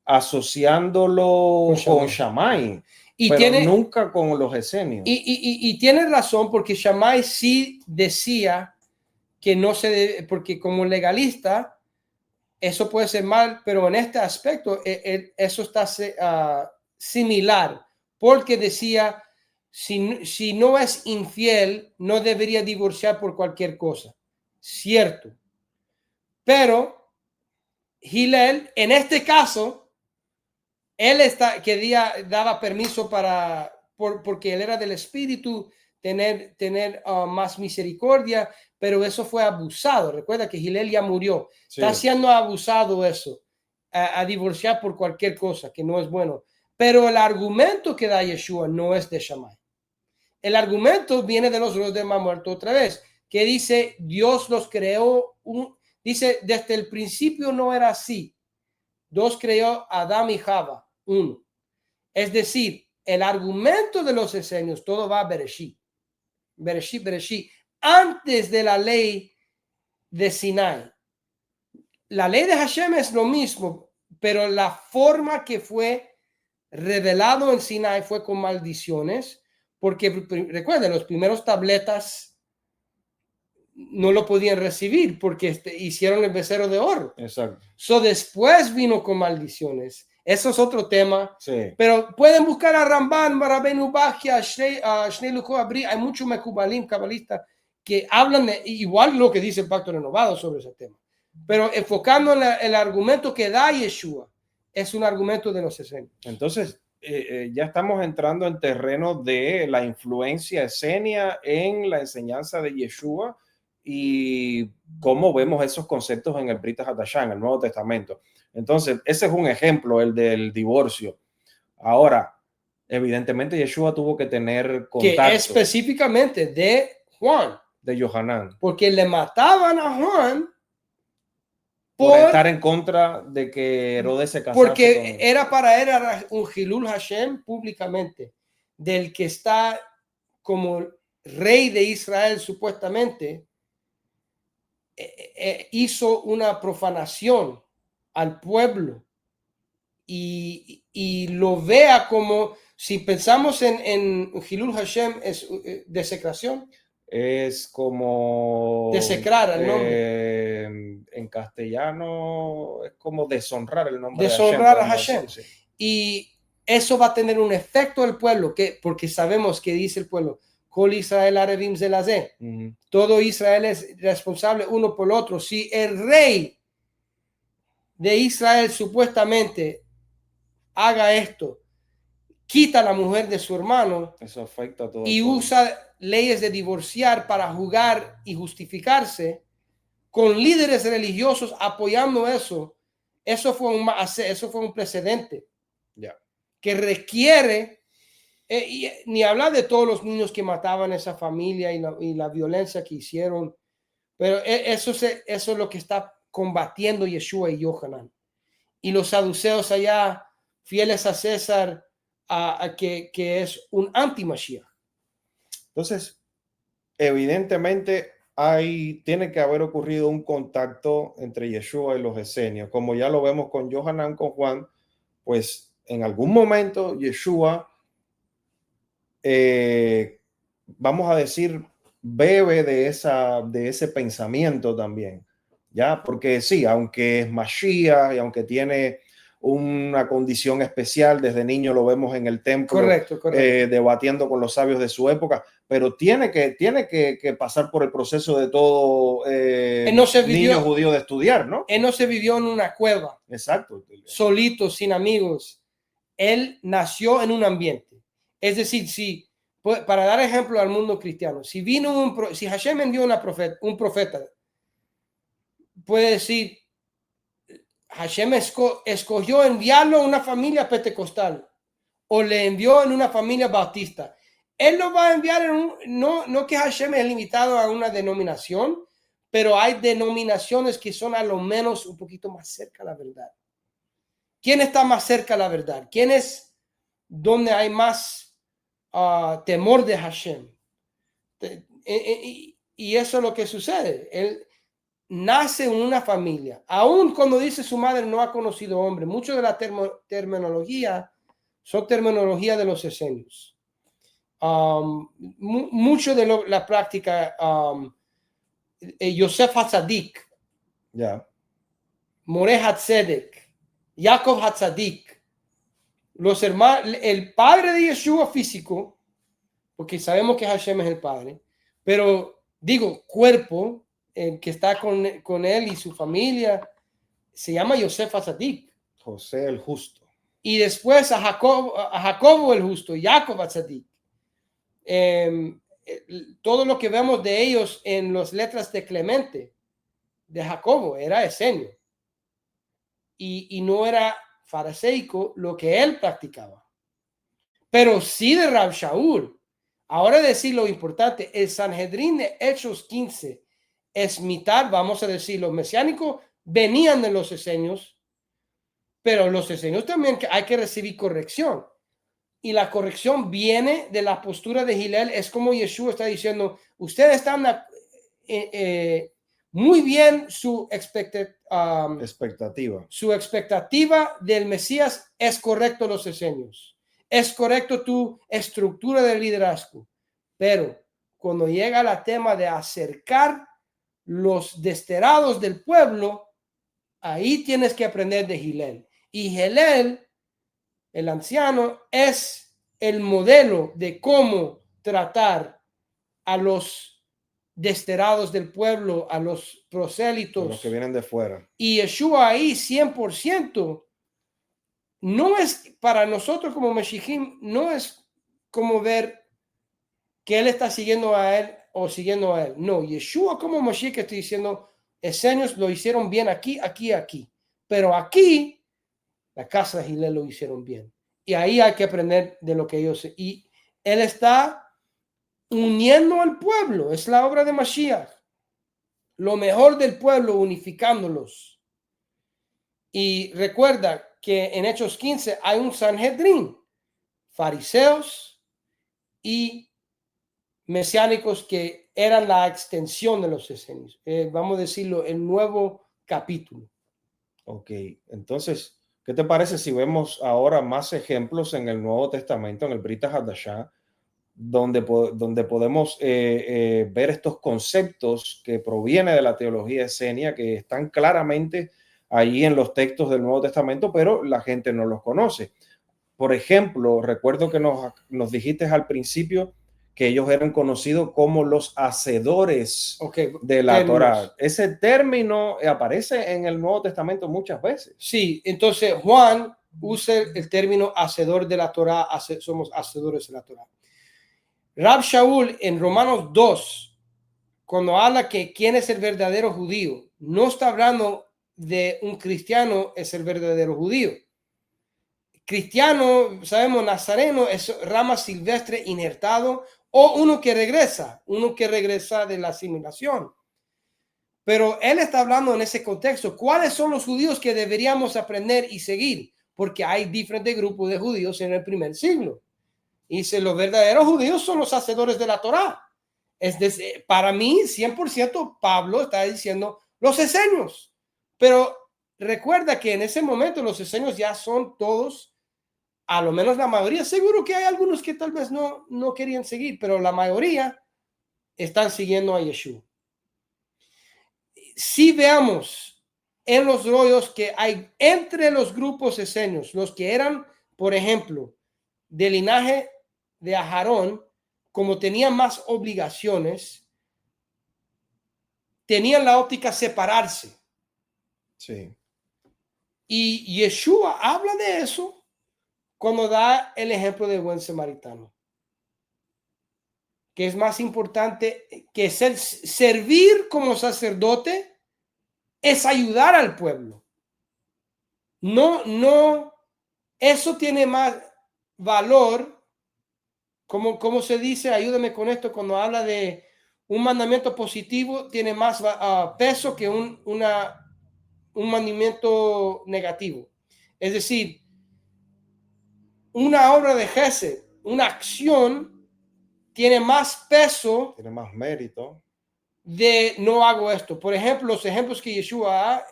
Speaker 1: asociándolo con Shammai, pero nunca con los esenios.
Speaker 2: Y tiene razón, porque Shammai sí decía que no se debe, porque como legalista, eso puede ser mal, pero en este aspecto eso está similar, porque decía, si no es infiel, no debería divorciar por cualquier cosa. Cierto. Pero Hillel, en este caso, él daba permiso porque él era del espíritu, tener más misericordia, pero eso fue abusado. Recuerda que Hillel ya murió. Sí. Está siendo abusado eso, a divorciar por cualquier cosa, que no es bueno. Pero el argumento que da Yeshua no es de Shammai. El argumento viene de los de muerto otra vez, que dice, Dios los creó, dice, desde el principio no era así. Dios creó a Adán y Java, uno. Es decir, el argumento de los esenios, todo va a Bereshit. Bereshit. Antes de la ley de Sinai. La ley de Hashem es lo mismo, pero la forma que fue revelado en Sinai fue con maldiciones, porque recuerden, los primeros tabletas no lo podían recibir porque hicieron el becerro de oro.
Speaker 1: Exacto.
Speaker 2: Después vino con maldiciones. Eso es otro tema.
Speaker 1: Sí.
Speaker 2: Pero pueden buscar a Ramban, Rabbeinu Bachya, a Shnei Luchot Abri. Hay muchos mekubalim, cabalistas, que hablan igual lo que dice el Pacto Renovado sobre ese tema. Pero enfocando en el argumento que da Yeshua, es un argumento de los esenios.
Speaker 1: Entonces, ya estamos entrando en terreno de la influencia esenia en la enseñanza de Yeshua y cómo vemos esos conceptos en el Brit Hadashah, en el Nuevo Testamento. Entonces, ese es un ejemplo, el del divorcio. Ahora, evidentemente, Yeshua tuvo que tener contacto.
Speaker 2: Que específicamente de Juan.
Speaker 1: De Yohanan.
Speaker 2: Porque le mataban a Juan
Speaker 1: por estar en contra de que Herodes se casase.
Speaker 2: Porque era un Hilul Hashem públicamente, del que está como rey de Israel supuestamente, hizo una profanación al pueblo y lo vea como, si pensamos en Hilul Hashem, es desecración.
Speaker 1: Es como
Speaker 2: Desecrar el
Speaker 1: en castellano es como deshonrar el nombre
Speaker 2: deshonrar
Speaker 1: de
Speaker 2: a
Speaker 1: Hashem.
Speaker 2: Hashem.
Speaker 1: Sí.
Speaker 2: Y eso va a tener un efecto en el pueblo, porque sabemos que dice el pueblo, Kol Israel Arevim Zelazé. Todo Israel es responsable uno por el otro. Si el rey de Israel supuestamente haga esto, quita a la mujer de su hermano,
Speaker 1: eso afecta a todo
Speaker 2: y usa leyes de divorciar para jugar y justificarse, con líderes religiosos apoyando eso, eso fue un precedente que requiere, ni hablar de todos los niños que mataban a esa familia y la violencia que hicieron, pero eso es lo que está combatiendo Yeshua y Yohanan. Y los saduceos allá, fieles a César, que es un anti-Mashiach.
Speaker 1: Entonces, evidentemente tiene que haber ocurrido un contacto entre Yeshua y los esenios, como ya lo vemos con Yohanan, con Juan, pues en algún momento Yeshua, vamos a decir, bebe de ese pensamiento también, ¿ya? Porque sí, aunque es Mashiach y aunque tiene una condición especial, desde niño lo vemos en el templo,
Speaker 2: correcto.
Speaker 1: Debatiendo con los sabios de su época, pero tiene que pasar por el proceso de todo niño judío de estudiar, ¿no?
Speaker 2: Él no se vivió en una cueva.
Speaker 1: Exacto.
Speaker 2: Solito, sin amigos. Él nació en un ambiente. Es decir, para dar ejemplo al mundo cristiano, si Hashem envió un profeta, puede decir, Hashem escogió enviarlo a una familia pentecostal o le envió en una familia bautista. Él lo va a enviar no que Hashem es limitado a una denominación, pero hay denominaciones que son a lo menos un poquito más cerca a la verdad. ¿Quién está más cerca a la verdad? ¿Quién es donde hay más temor de Hashem? Y eso es lo que sucede. Él nace en una familia. Aún cuando dice su madre no ha conocido hombre, mucho de la terminología son terminología de los esenios. Mucho de la práctica, Yosef Hatzadik, Moreh Hatzedek, Jacob Hatzadik, los hermanos, el padre de Yeshua físico, porque sabemos que Hashem es el padre, pero digo, cuerpo, el que está con él y su familia, se llama Yosef Hatzadik.
Speaker 1: José el justo.
Speaker 2: Y después a Jacobo el justo, Jacob Hatzadik. Todo lo que vemos de ellos en las letras de Clemente, de Jacobo, era esenio. Y no era fariseico lo que él practicaba. Pero sí de Rab Shaul. Ahora decir lo importante, el Sanhedrín de Hechos 15 es mitad, vamos a decir, los mesiánicos venían de los esenios, pero los esenios también hay que recibir corrección. Y la corrección viene de la postura de Hillel. Es como Yeshua está diciendo, ustedes están muy bien su expectativa del Mesías es correcto los esenios. Es correcto tu estructura de liderazgo. Pero cuando llega el tema de acercar los desterrados del pueblo, ahí tienes que aprender de Hillel. Y Hillel, el anciano, es el modelo de cómo tratar a los desterrados del pueblo, a los prosélitos,
Speaker 1: los que vienen de fuera.
Speaker 2: Y Yeshua ahí 100% no es para nosotros como Meshichim, no es como ver que él está siguiendo a él o siguiendo a él. No, Yeshua como Mashiach está diciendo, esenios lo hicieron bien aquí. Pero aquí, la casa de Hillel lo hicieron bien. Y ahí hay que aprender de lo que ellos... Y él está uniendo al pueblo. Es la obra de Mashiach. Lo mejor del pueblo, unificándolos. Y recuerda que en Hechos 15 hay un Sanhedrín. Fariseos y mesiánicos que eran la extensión de los esenios. Vamos a decirlo, el nuevo capítulo.
Speaker 1: Ok, entonces, ¿qué te parece si vemos ahora más ejemplos en el Nuevo Testamento, en el Brit Hadashah, donde podemos ver estos conceptos que provienen de la teología esenia, que están claramente ahí en los textos del Nuevo Testamento, pero la gente no los conoce? Por ejemplo, recuerdo que nos dijiste al principio que ellos eran conocidos como los hacedores de la Torá. Ese término aparece en el Nuevo Testamento muchas veces.
Speaker 2: Sí, entonces Juan usa el término hacedor de la Torá, somos hacedores de la Torá. Rab Shaul en Romanos 2, cuando habla que quién es el verdadero judío, no está hablando de un cristiano es el verdadero judío. Cristiano, sabemos, nazareno es rama silvestre injertado o uno que regresa de la asimilación. Pero él está hablando en ese contexto. ¿Cuáles son los judíos que deberíamos aprender y seguir? Porque hay diferentes grupos de judíos en el primer siglo. Y dice, los verdaderos judíos son los hacedores de la Torá. Es decir, para mí, 100% Pablo está diciendo los esenios. Pero recuerda que en ese momento los esenios ya son todos, a lo menos la mayoría. Seguro que hay algunos que tal vez no querían seguir, pero la mayoría están siguiendo a Yeshua. Si veamos en los rollos que hay entre los grupos esenios, los que eran, por ejemplo, del linaje de Aarón, como tenían más obligaciones, tenían la óptica separarse.
Speaker 1: Sí.
Speaker 2: Y Yeshua habla de eso cuando da el ejemplo del buen samaritano, que es más importante que servir como sacerdote es ayudar al pueblo. No, eso tiene más valor. Como se dice, ayúdame con esto, cuando habla de un mandamiento positivo, tiene más peso que un mandamiento negativo. Es decir, una obra de Gesed, una acción, tiene más peso,
Speaker 1: tiene más mérito
Speaker 2: de no hago esto. Por ejemplo, los ejemplos que Yeshua da,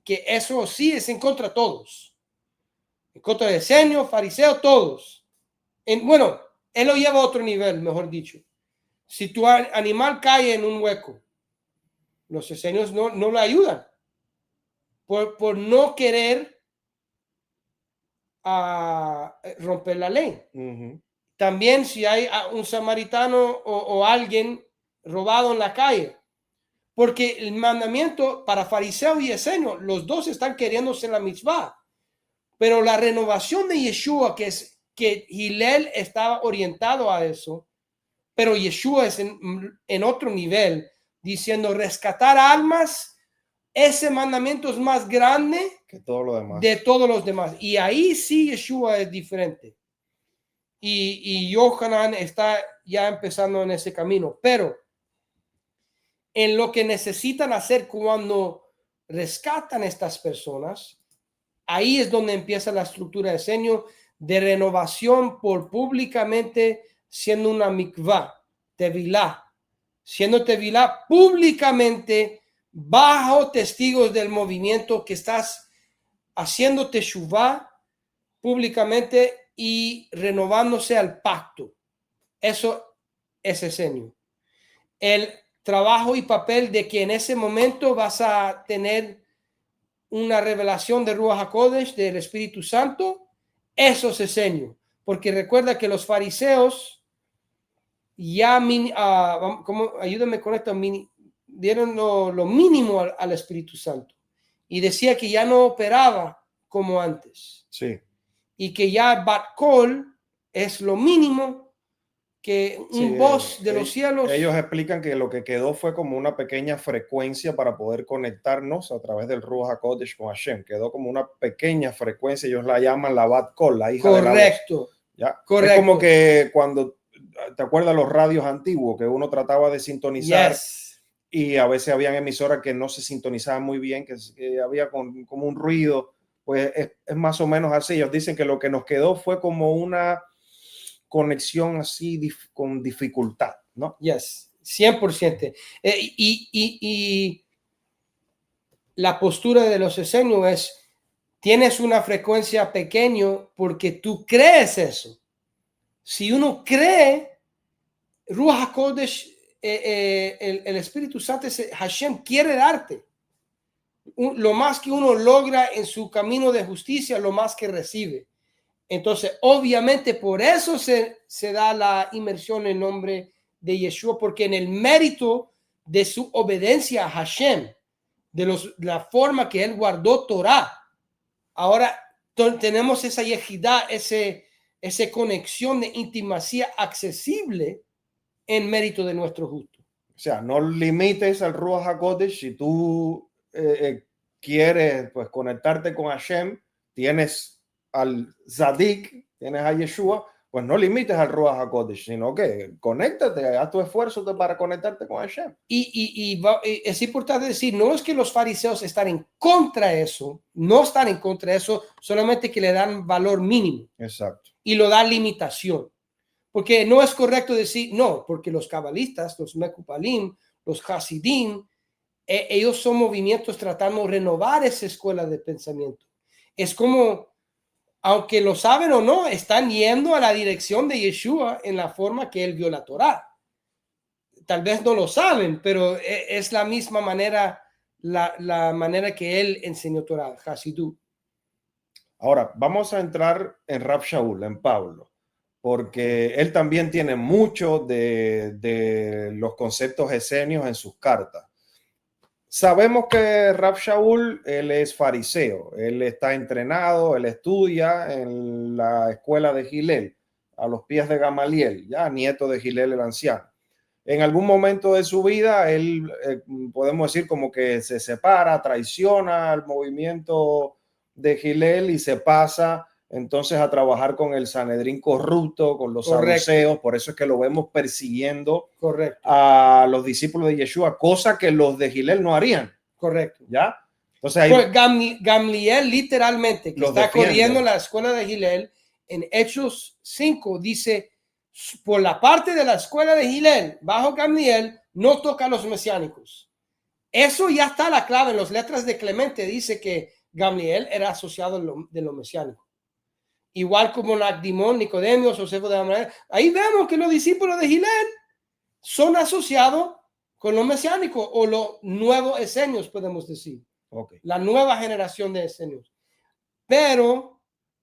Speaker 2: que eso sí es en contra de todos, en contra de esenios, fariseos, todos. Bueno, él lo lleva a otro nivel, mejor dicho. Si tu animal cae en un hueco, los esenios no lo ayudan por no querer romper la ley. También si hay un samaritano o alguien robado en la calle, porque el mandamiento para fariseo y esenio, los dos están queriéndose en la mitzvah, pero la renovación de Yeshua, que Hillel estaba orientado a eso, pero Yeshua es en otro nivel, diciendo rescatar almas, ese mandamiento es más grande
Speaker 1: que todo lo demás.
Speaker 2: De todos los demás. Y ahí sí Yeshua es diferente. Y Yohanan está ya empezando en ese camino, pero en lo que necesitan hacer cuando rescatan estas personas, ahí es donde empieza la estructura de esenio de renovación por públicamente siendo una mikvah, tevilá, siendo tevilá públicamente bajo testigos del movimiento que estás haciendo teshuvá públicamente y renovándose al pacto. Eso es esenio. El trabajo y papel de que en ese momento vas a tener una revelación de Ruach HaKodesh, del Espíritu Santo, eso es esenio. Porque recuerda que los fariseos ya, ayúdame con esto, dieron lo mínimo al Espíritu Santo. Y decía que ya no operaba como antes.
Speaker 1: Sí.
Speaker 2: Y que ya Bat Kol es lo mínimo que un voz de los cielos.
Speaker 1: Ellos explican que lo que quedó fue como una pequeña frecuencia para poder conectarnos a través del Ruach HaKodesh con Hashem. Quedó como una pequeña frecuencia, ellos la llaman la Bat Kol, la hija de la voz. ¿Ya?
Speaker 2: Correcto.
Speaker 1: Es como que cuando, ¿te acuerdas los radios antiguos que uno trataba de sintonizar?
Speaker 2: Yes.
Speaker 1: Y a veces habían emisoras que no se sintonizaban muy bien, que había como un ruido. Pues es más o menos así. Ellos dicen que lo que nos quedó fue como una conexión así con dificultad, ¿no?
Speaker 2: Yes. 100%. Y la postura de los esenios es, tienes una frecuencia pequeña porque tú crees eso. Si uno cree, Ruach HaKodesh, el Espíritu Santo, Hashem quiere darte. Lo más que uno logra en su camino de justicia, lo más que recibe. Entonces, obviamente, por eso se da la inmersión en nombre de Yeshua, porque en el mérito de su obediencia a Hashem, de la forma que él guardó Torah, ahora tenemos esa yejidá, esa conexión de intimacía accesible en mérito de nuestro justo.
Speaker 1: O sea, no limites al Ruach HaKodesh. Si tú quieres pues conectarte con Hashem, tienes al Zadik, tienes a Yeshua, pues no limites al Ruach HaKodesh, sino que conéctate, haz tu esfuerzo para conectarte con Hashem.
Speaker 2: Y es importante decir, no es que los fariseos están en contra de eso, no están en contra de eso, solamente que le dan valor mínimo.
Speaker 1: Exacto.
Speaker 2: Y lo dan limitación. Porque no es correcto decir, no, porque los cabalistas, los Mekupalim, los Hasidim, ellos son movimientos tratando de renovar esa escuela de pensamiento. Es como, aunque lo saben o no, están yendo a la dirección de Yeshua en la forma que él vio la Torá. Tal vez no lo saben, pero es la misma manera, la manera que él enseñó Torá, Hasidú.
Speaker 1: Ahora, vamos a entrar en Rav Shaul, en Pablo, porque él también tiene mucho de los conceptos esenios en sus cartas. Sabemos que Rav Shaul, él es fariseo, él está entrenado, él estudia en la escuela de Gilel, a los pies de Gamaliel, ya nieto de Gilel el anciano. En algún momento de su vida, él, podemos decir como que se separa, traiciona al movimiento de Gilel y se pasa entonces a trabajar con el Sanedrín corrupto, con los saduceos. Por eso es que lo vemos persiguiendo a los discípulos de Yeshua, cosa que los de Gilel no harían.
Speaker 2: Correcto.
Speaker 1: ¿Ya? Entonces ahí,
Speaker 2: pues Gamliel literalmente, que está
Speaker 1: defiende.
Speaker 2: corriendo la escuela de Gilel, en Hechos 5 dice, por la parte de la escuela de Gilel, bajo Gamliel, no toca a los mesiánicos. Eso ya está la clave en las letras de Clemente, dice que Gamliel era asociado de lo mesiánico. Igual como Nacdimón, Nicodemio, Josefo de la manera. Ahí vemos que los discípulos de Gilel son asociados con los mesiánicos o los nuevos esenios, podemos decir.
Speaker 1: Okay.
Speaker 2: La nueva generación de esenios. Pero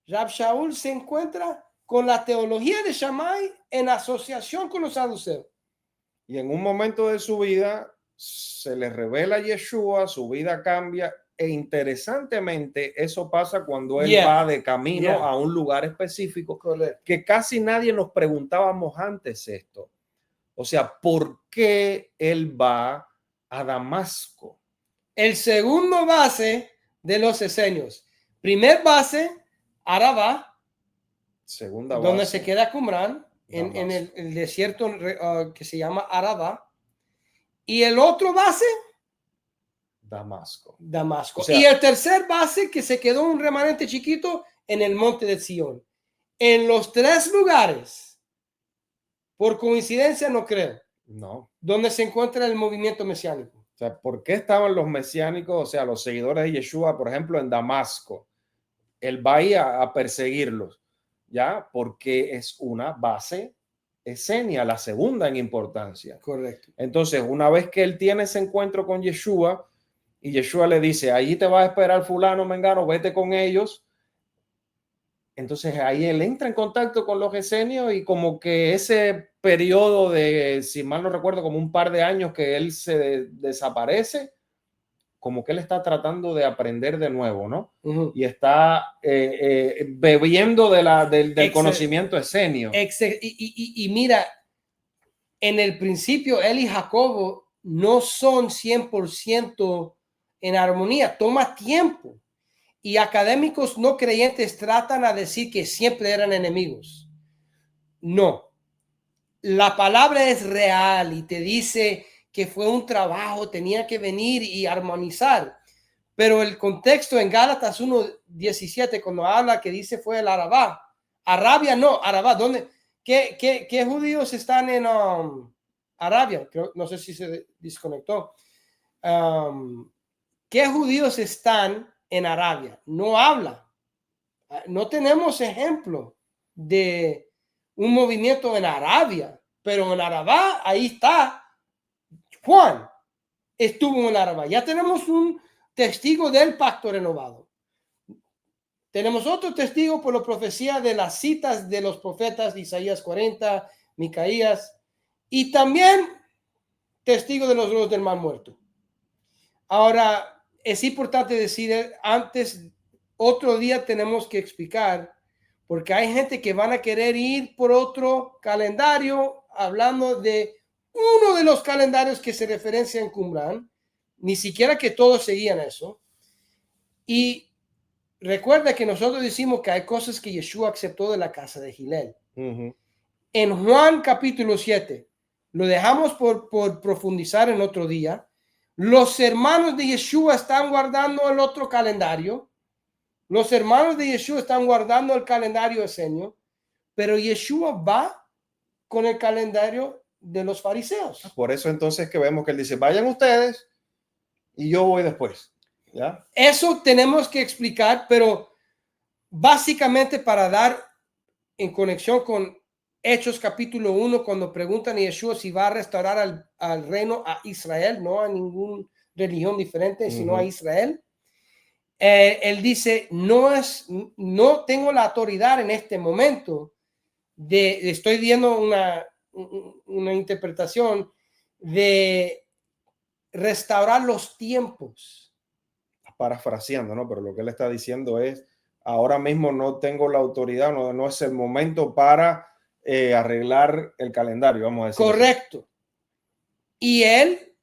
Speaker 2: Rav Shaul se encuentra con la teología de Shammai en asociación con los saduceos.
Speaker 1: Y en un momento de su vida se le revela Yeshua, su vida cambia. E interesantemente, eso pasa cuando él va de camino a un lugar específico.
Speaker 2: Correcto.
Speaker 1: Que casi nadie nos preguntábamos antes esto. O sea, ¿por qué él va a Damasco?
Speaker 2: El segundo base de los esenios. Primer base, Arabá.
Speaker 1: Segunda
Speaker 2: donde
Speaker 1: base,
Speaker 2: se queda Qumran, en el desierto que se llama Arabá. Y el otro base,
Speaker 1: Damasco.
Speaker 2: O sea, y el tercer base que se quedó un remanente chiquito en el monte de Sion. En los tres lugares, por coincidencia no creo,
Speaker 1: no,
Speaker 2: donde se encuentra el movimiento mesiánico.
Speaker 1: O sea, ¿por qué estaban los mesiánicos, o sea, los seguidores de Yeshua, por ejemplo, en Damasco? Él va ahí a perseguirlos, ¿ya? Porque es una base esenia, la segunda en importancia.
Speaker 2: Correcto.
Speaker 1: Entonces, una vez que él tiene ese encuentro con Yeshua, y Yeshua le dice, allí te va a esperar fulano, mengano, vete con ellos. Entonces ahí él entra en contacto con los esenios y como que ese periodo de, si mal no recuerdo, como un par de años que él se desaparece, como que él está tratando de aprender de nuevo, ¿no? Y está bebiendo del conocimiento esenio.
Speaker 2: Y mira, en el principio él y Jacobo no son 100% en armonía, toma tiempo. Y académicos no creyentes tratan a decir que siempre eran enemigos. No. La palabra es real y te dice que fue un trabajo, tenía que venir y armonizar. Pero el contexto en Gálatas 1:17, cuando habla que dice fue el Arabá. Arabia no, Arabá. ¿Dónde? ¿Qué judíos están en Arabia. Creo, no sé si se desconectó. ¿Qué judíos están en Arabia? No habla. No tenemos ejemplo de un movimiento en Arabia, pero en Arabá, ahí está. Juan estuvo en Arabá. Ya tenemos un testigo del pacto renovado. Tenemos otro testigo por la profecía de las citas de los profetas, Isaías 40, Micaías, y también testigo de los ríos del Mar Muerto. Ahora, es importante decir antes, otro día tenemos que explicar, porque hay gente que van a querer ir por otro calendario, hablando de uno de los calendarios que se referencia en Qumran, ni siquiera que todos seguían eso. Y recuerda que nosotros decimos que hay cosas que Yeshua aceptó de la casa de Gilel. En Juan capítulo 7, lo dejamos por profundizar en otro día. Los hermanos de Yeshua están guardando el otro calendario. Los hermanos de Yeshua están guardando el calendario esenio, pero Yeshua va con el calendario de los fariseos.
Speaker 1: Por eso entonces que vemos que él dice, vayan ustedes y yo voy después. ¿Ya?
Speaker 2: Eso tenemos que explicar, pero básicamente para dar en conexión con Hechos capítulo 1, cuando preguntan a Yeshua si va a restaurar al reino a Israel, no a ninguna religión diferente, sino a Israel. Él dice, no tengo la autoridad en este momento estoy viendo una interpretación de restaurar los tiempos.
Speaker 1: Parafraseando, ¿no? Pero lo que él está diciendo es, ahora mismo no tengo la autoridad, no es el momento para arreglar el calendario, vamos a decir.
Speaker 2: Correcto. Así. Y él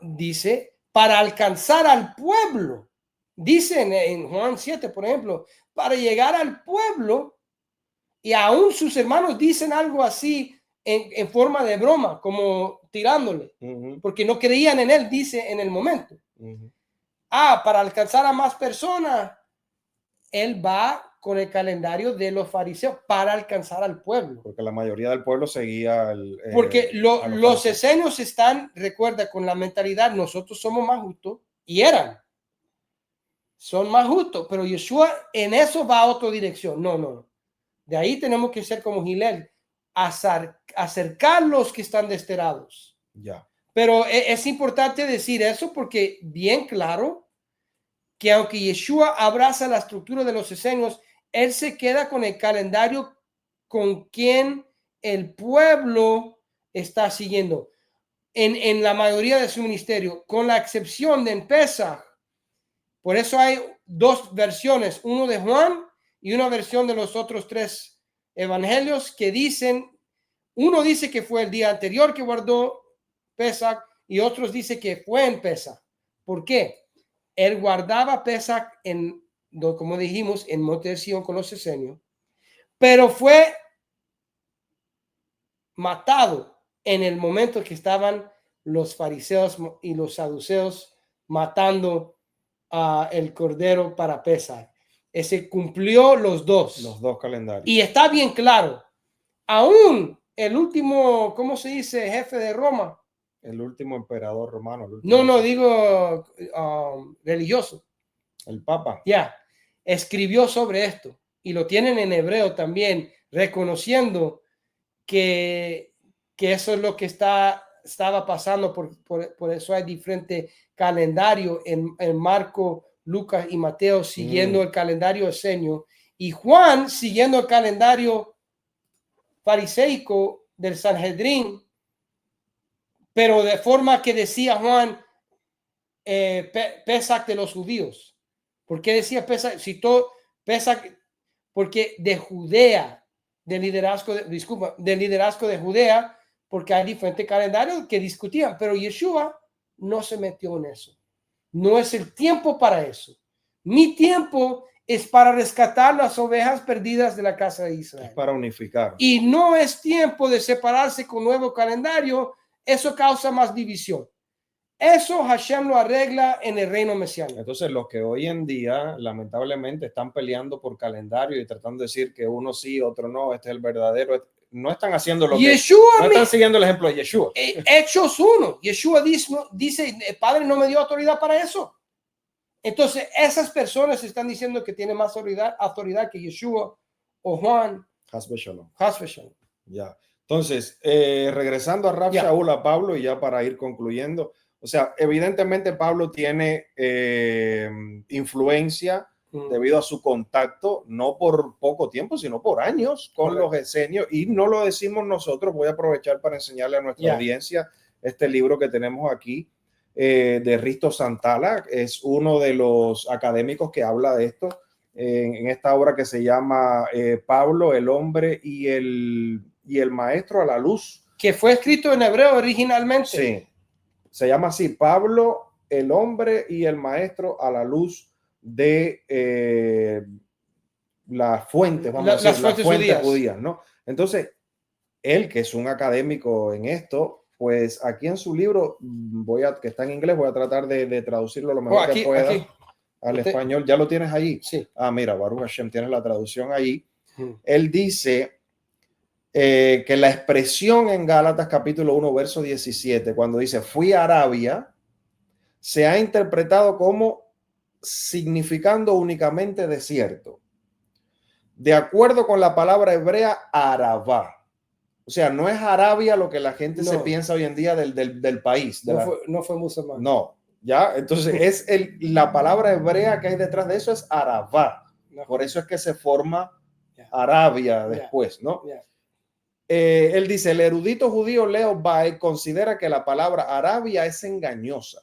Speaker 2: dice, para alcanzar al pueblo, dice en Juan 7, por ejemplo, para llegar al pueblo, y aún sus hermanos dicen algo así en forma de broma, como tirándole, porque no creían en él, dice en el momento. Para alcanzar a más personas, él va con el calendario de los fariseos para alcanzar al pueblo.
Speaker 1: Porque la mayoría del pueblo seguía
Speaker 2: porque los esenios están, recuerda, con la mentalidad, nosotros somos más justos, y son más justos, pero Yeshua en eso va a otra dirección. No. De ahí tenemos que ser como Gilel, acercar los que están desterrados.
Speaker 1: Ya.
Speaker 2: Pero es importante decir eso porque bien claro que aunque Yeshua abraza la estructura de los esenios, él se queda con el calendario con quien el pueblo está siguiendo en la mayoría de su ministerio, con la excepción de en Pesaj. Por eso hay dos versiones, uno de Juan y una versión de los otros tres evangelios que dicen, uno dice que fue el día anterior que guardó Pesaj y otros dice que fue en Pesaj. ¿Por qué? Él guardaba Pesaj como dijimos, en Monte de Sion con los esenios, pero fue matado en el momento que estaban los fariseos y los saduceos matando el cordero para Pesaj. Ese cumplió los dos
Speaker 1: calendarios.
Speaker 2: Y está bien claro. Aún el último, ¿cómo se dice? Jefe de Roma.
Speaker 1: El último emperador romano.
Speaker 2: Digo religioso.
Speaker 1: El Papa.
Speaker 2: Ya. Escribió sobre esto. Y lo tienen en hebreo también, reconociendo que eso es lo que estaba pasando. Por eso hay diferente calendario en Marco, Lucas y Mateo siguiendo el calendario esenio y Juan siguiendo el calendario fariseico del Sanhedrín, pero de forma que decía Juan Pesaj de los judíos. ¿Por qué decía Pesaj? Citó Pesaj porque de Judea, del liderazgo de Judea, porque hay diferentes calendarios que discutían, pero Yeshua no se metió en eso. No es el tiempo para eso. Mi tiempo es para rescatar las ovejas perdidas de la casa de Israel.
Speaker 1: Es para unificar.
Speaker 2: Y no es tiempo de separarse con nuevo calendario. Eso causa más división. Eso Hashem lo arregla en el reino mesiánico.
Speaker 1: Entonces, los que hoy en día, lamentablemente, están peleando por calendario y tratando de decir que uno sí, otro no, este es el verdadero. no están haciendo lo
Speaker 2: Yeshua,
Speaker 1: no están siguiendo el ejemplo de Yeshua.
Speaker 2: Hechos 1, Yeshua dice, el Padre no me dio autoridad para eso. Entonces, esas personas están diciendo que tienen más autoridad que Yeshua o Juan.
Speaker 1: Hasbe shalom.
Speaker 2: Hasbe shalom.
Speaker 1: Ya. Entonces, regresando a Rav Shaul, a Pablo, y ya para ir concluyendo, o sea, evidentemente Pablo tiene influencia debido a su contacto, no por poco tiempo, sino por años con los esenios, y no lo decimos nosotros. Voy a aprovechar para enseñarle a nuestra audiencia este libro que tenemos aquí, de Risto Santala. Es uno de los académicos que habla de esto en esta obra que se llama Pablo, el hombre y el maestro a la luz.
Speaker 2: Que fue escrito en hebreo originalmente.
Speaker 1: Sí, se llama así: Pablo, el hombre y el maestro a la luz de las fuentes, vamos a decir, las fuentes judías, ¿no? Entonces, él, que es un académico en esto, pues aquí en su libro, que está en inglés, voy a tratar de traducirlo lo mejor que pueda al español. ¿Ya lo tienes ahí?
Speaker 2: Sí.
Speaker 1: Ah, mira, Baruch Hashem, tienes la traducción ahí. Él dice que la expresión en Gálatas capítulo 1, verso 17, cuando dice fui a Arabia, se ha interpretado como significando únicamente desierto, de acuerdo con la palabra hebrea Arabá. O sea, no es Arabia lo que la gente se piensa hoy en día del país.
Speaker 2: No fue musulmán.
Speaker 1: No, ya. Entonces, la palabra hebrea que hay detrás de eso es Arabá. Por eso es que se forma Arabia después, ¿no? Él dice, el erudito judío Leo Bay considera que la palabra Arabia es engañosa.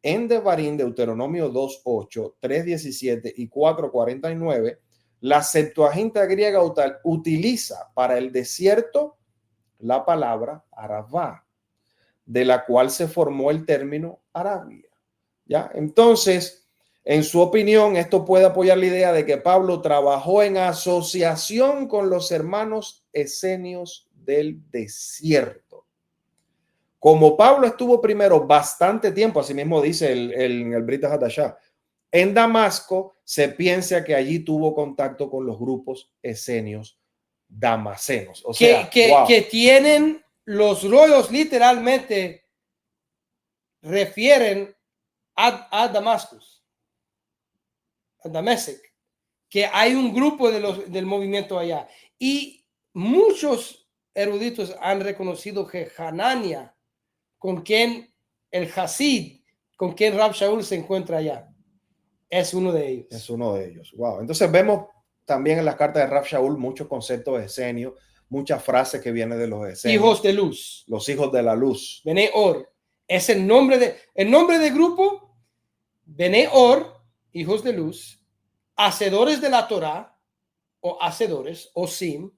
Speaker 1: En Devarim, Deuteronomio 2.8, 3.17 y 4.49, la Septuaginta griega utiliza para el desierto la palabra Arabá, de la cual se formó el término Arabia. ¿Ya? Entonces, en su opinión, esto puede apoyar la idea de que Pablo trabajó en asociación con los hermanos esenios del desierto. Como Pablo estuvo primero bastante tiempo, así mismo dice el Brita Hadashah, en Damasco, se piensa que allí tuvo contacto con los grupos esenios damasenos. O sea,
Speaker 2: que tienen los rollos, literalmente refieren a Damascus, a Damasek, que hay un grupo del movimiento allá. Y muchos eruditos han reconocido que Hanania, con quien el Hasid, con quien Rav Shaul se encuentra allá, es uno de ellos.
Speaker 1: Es uno de ellos. Wow. Entonces vemos también en las cartas de Rav Shaul muchos conceptos esenios, muchas frases que vienen de los esenios.
Speaker 2: Hijos de luz.
Speaker 1: Los hijos de la luz.
Speaker 2: Bene Or. Es el nombre de grupo. Bene Or, hijos de luz, hacedores de la Torah, o hacedores, o sim,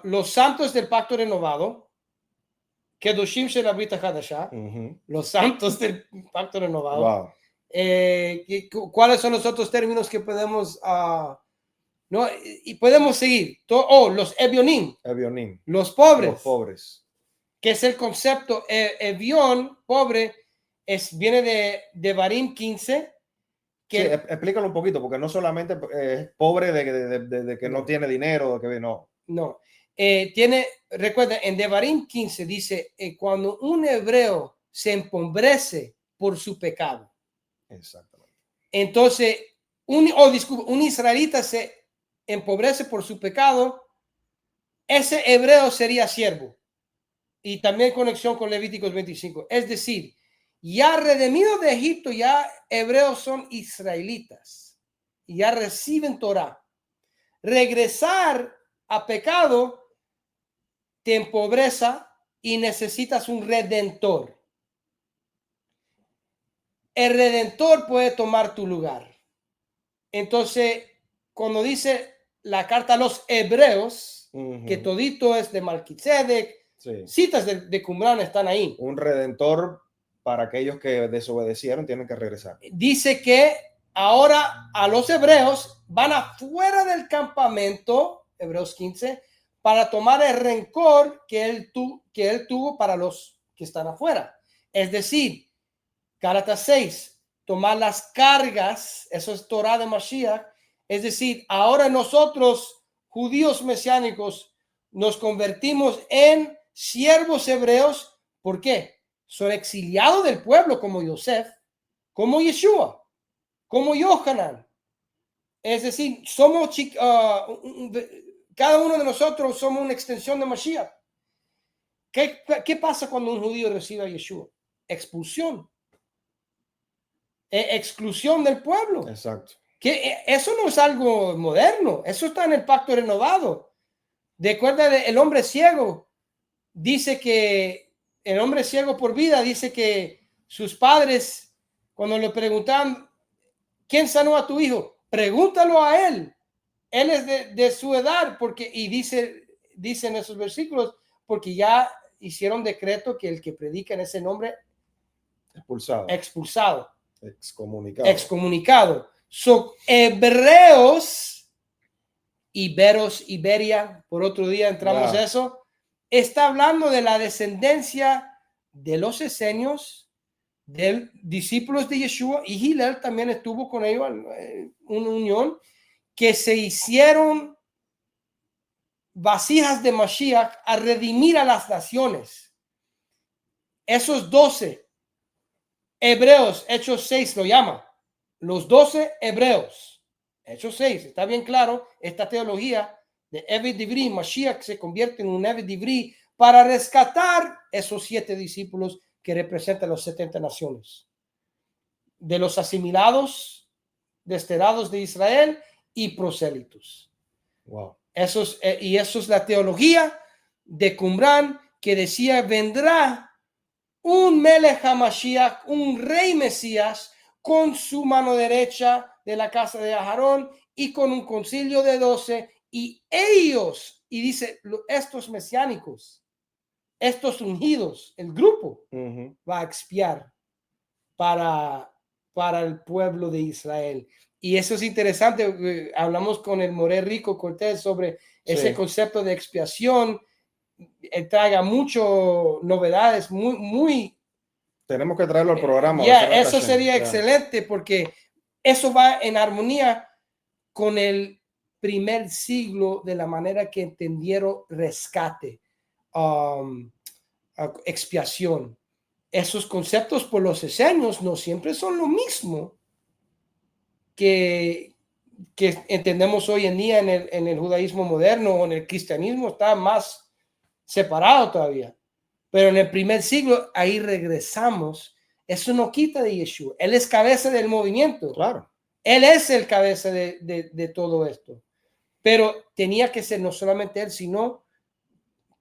Speaker 2: los santos del pacto renovado, Kedoshim Shel Brita Hadashah, los santos del pacto renovado.
Speaker 1: Wow.
Speaker 2: ¿Cuáles son los otros términos que podemos no? Y podemos seguir? Los Ebionim. Los pobres.
Speaker 1: Los pobres.
Speaker 2: Que es el concepto Evión, pobre, viene de Devarim 15.
Speaker 1: Sí, explícalo un poquito, porque no solamente es pobre de que no tiene dinero, de que no.
Speaker 2: No. Recuerda, en Devarim 15 dice, cuando un hebreo se empobrece por su pecado.
Speaker 1: Exactamente.
Speaker 2: Entonces, un israelita se empobrece por su pecado, ese hebreo sería siervo. Y también conexión con Levíticos 25. Es decir, ya redimidos de Egipto, ya hebreos son israelitas. Y ya reciben Torah. Regresar a pecado te empobreza y necesitas un redentor. El redentor puede tomar tu lugar. Entonces, cuando dice la carta a los hebreos, que todito es de Malquisedec, citas de Qumran están ahí.
Speaker 1: Un redentor para aquellos que desobedecieron, tienen que regresar.
Speaker 2: Dice que ahora a los hebreos van afuera del campamento, Hebreos 15, para tomar el rencor que él tuvo para los que están afuera. Es decir, Gálatas 6, tomar las cargas, eso es Torah de Mashiach. Es decir, ahora nosotros, judíos mesiánicos nos convertimos en siervos hebreos. ¿Por qué? Son exiliados del pueblo como Yosef, como Yeshua, como Yohanan. Es decir, somos cada uno de nosotros somos una extensión de Mashiach. ¿Qué pasa cuando un judío recibe a Yeshua? Expulsión. Exclusión del pueblo.
Speaker 1: Exacto.
Speaker 2: Que eso no es algo moderno, eso está en el pacto renovado. Recuerda, el hombre ciego dice que el hombre ciego por vida dice que sus padres, cuando le preguntan ¿quién sanó a tu hijo? Pregúntalo a él. Él es de su edad, porque, y dice en esos versículos, porque ya hicieron decreto que el que predica en ese nombre expulsado, excomunicado. Son hebreos, Iberia, por otro día entramos a eso, está hablando de la descendencia de los esenios, de discípulos de Yeshua, y Hillel también estuvo con ellos en una unión, que se hicieron vasijas de Mashiach a redimir a las naciones. Esos 12 hebreos, Hechos 6 lo llama, los 12 hebreos, Hechos 6, está bien claro, esta teología de Eved Divri, Mashiach se convierte en un Eved Divri para rescatar esos 7 discípulos que representan las 70 naciones, de los asimilados, desterrados de Israel y prosélitos.
Speaker 1: Wow.
Speaker 2: Eso es la teología de Qumran, que decía, vendrá un Melech HaMashiach, un rey Mesías, con su mano derecha de la casa de Aarón y con un concilio de 12, y ellos, y dice, estos mesiánicos, estos ungidos, el grupo, va a expiar para el pueblo de Israel. Y eso es interesante. Hablamos con el Moré Rico Cortés sobre ese concepto de expiación. Traiga muchas novedades, muy.
Speaker 1: Tenemos que traerlo al programa.
Speaker 2: Eso sería excelente, porque eso va en armonía con el primer siglo de la manera que entendieron rescate, expiación. Esos conceptos por los esenios no siempre son lo mismo que entendemos hoy en día en el judaísmo moderno o en el cristianismo. Está más separado todavía. Pero en el primer siglo, ahí regresamos. Eso no quita de Yeshua. Él es cabeza del movimiento.
Speaker 1: Claro.
Speaker 2: Él es el cabeza de todo esto. Pero tenía que ser no solamente él, sino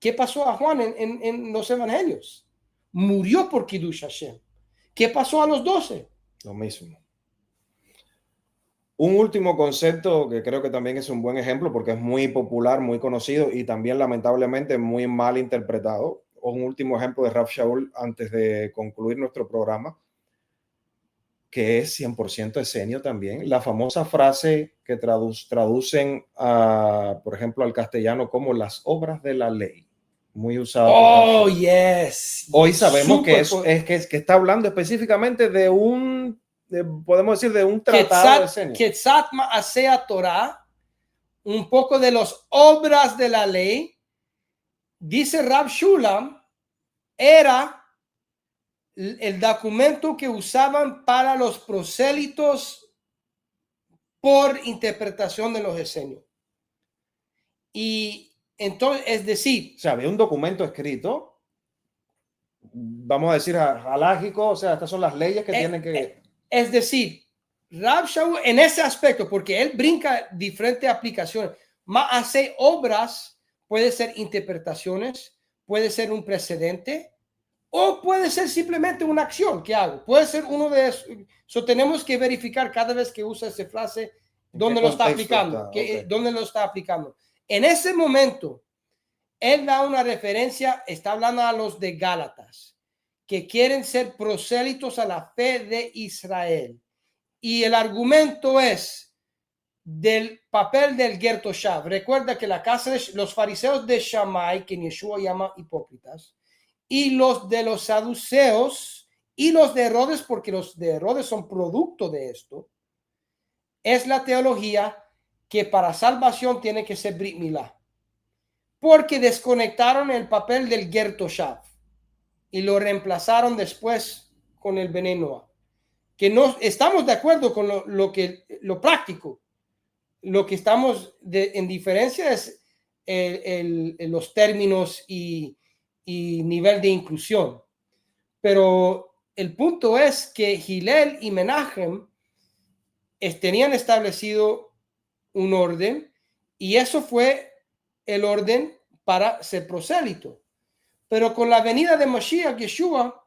Speaker 2: ¿qué pasó a Juan en los evangelios? Murió por Kiddush Hashem. ¿Qué pasó a los 12?
Speaker 1: Lo mismo. Un último concepto que creo que también es un buen ejemplo porque es muy popular, muy conocido y también lamentablemente muy mal interpretado. Un último ejemplo de Rav Shaul antes de concluir nuestro programa, que es 100% esenio también. La famosa frase que traducen, por ejemplo, al castellano como las obras de la ley. Muy usada.
Speaker 2: Oh, yes.
Speaker 1: Hoy sabemos que está hablando específicamente de podemos decir, de un tratado de esenio.
Speaker 2: Ketzat Ma'asea Torah, un poco de las obras de la ley. Dice Rav Shulam, era el documento que usaban para los prosélitos por interpretación de los esenios. Y entonces, es decir,
Speaker 1: o sea, había un documento escrito, vamos a decir, halágico, o sea, estas son las leyes que tienen que...
Speaker 2: Es decir, Rav Shaul en ese aspecto, porque él brinca diferentes aplicaciones, más hace obras, puede ser interpretaciones, puede ser un precedente, o puede ser simplemente una acción que hago. Puede ser uno de esos. So, tenemos que verificar cada vez que usa esa frase dónde lo está aplicando. Dónde lo está aplicando. En ese momento, él da una referencia, está hablando a los de Gálatas, que quieren ser prosélitos a la fe de Israel. Y el argumento es del papel del Ger Toshav. Recuerda que la casa de los fariseos de Shammai, que Yeshua llama hipócritas, y los de los saduceos y los de Herodes, porque los de Herodes son producto de esto, es la teología que para salvación tiene que ser Brit Milá, porque desconectaron el papel del Ger Toshav y lo reemplazaron después con el Benei Noach. Que no estamos de acuerdo con lo práctico. Lo que estamos en diferencia es los términos y nivel de inclusión. Pero el punto es que Hillel y Menachem tenían establecido un orden y eso fue el orden para ser prosélito. Pero con la venida de Mashiach, Yeshua,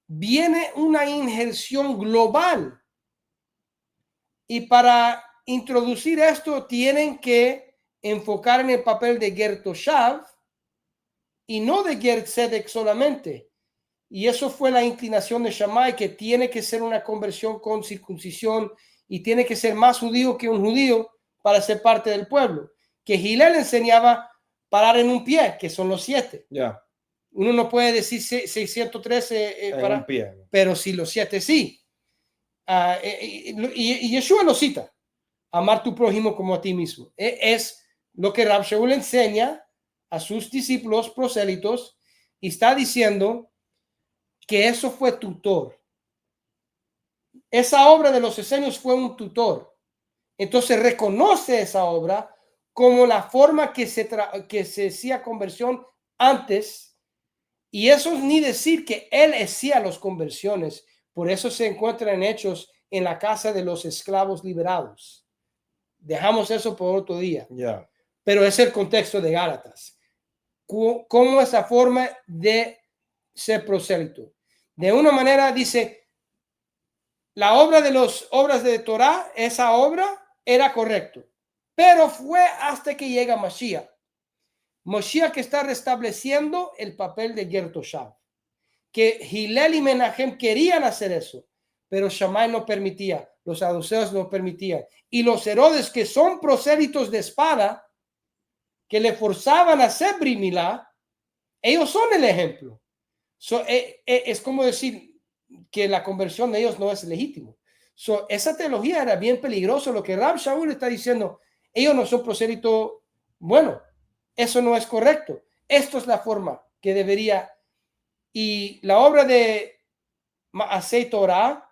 Speaker 2: viene una injerción global. Y para introducir esto tienen que enfocar en el papel de Ger Toshav y no de Ger Tzedek solamente. Y eso fue la inclinación de Shammai, que tiene que ser una conversión con circuncisión y tiene que ser más judío que un judío para ser parte del pueblo. Que Hillel enseñaba parar en un pie, que son los 7.
Speaker 1: Ya.
Speaker 2: Uno no puede decir 613
Speaker 1: En
Speaker 2: para
Speaker 1: un pie.
Speaker 2: pero sí los 7 sí. Y Yeshua lo cita, amar tu prójimo como a ti mismo. Es lo que Rab Shaul enseña a sus discípulos prosélitos y está diciendo que eso fue tutor. Esa obra de los esenios fue un tutor. Entonces reconoce esa obra como la forma que se hacía conversión antes. Y eso es ni decir que él hacía las conversiones. Por eso se encuentra en Hechos en la casa de los esclavos liberados. Dejamos eso por otro día.
Speaker 1: Ya.
Speaker 2: Pero es el contexto de Gálatas. ¿Cómo esa forma de ser prosélito? De una manera dice, la obra de las obras de Torah, esa obra era correcto. Pero fue hasta que llega Mashiach. Mashiach que está restableciendo el papel de Ger Toshav. Que Hillel y Menachem querían hacer eso, pero Shammai no permitía, los saduceos no permitían. Y los Herodes, que son prosélitos de espada, que le forzaban a hacer Brit Milá, ellos son el ejemplo. Es como decir que la conversión de ellos no es legítimo. Esa teología era bien peligrosa. Lo que Rab Shaul está diciendo, ellos no son prosélitos. Bueno, eso no es correcto. Esto es la forma que debería. Y la obra de Maaseh Torah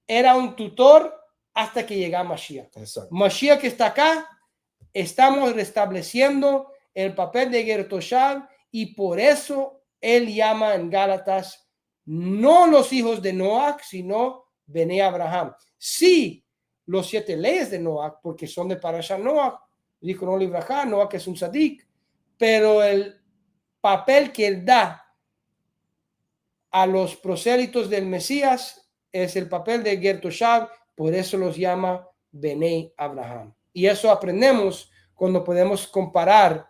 Speaker 2: era un tutor hasta que llegara Mashiach.
Speaker 1: Exacto.
Speaker 2: Mashiach que está acá, estamos restableciendo el papel de Ger Toshav y por eso él llama en Gálatas no los hijos de Noach, sino Bene Abraham. Sí, los 7 leyes de Noach, porque son de Parashat Noach, dijo no libraja, Noach es un tzadik, pero el papel que él da a los prosélitos del Mesías es el papel de Ger Toshav, por eso los llama Bene Abraham. Y eso aprendemos cuando podemos comparar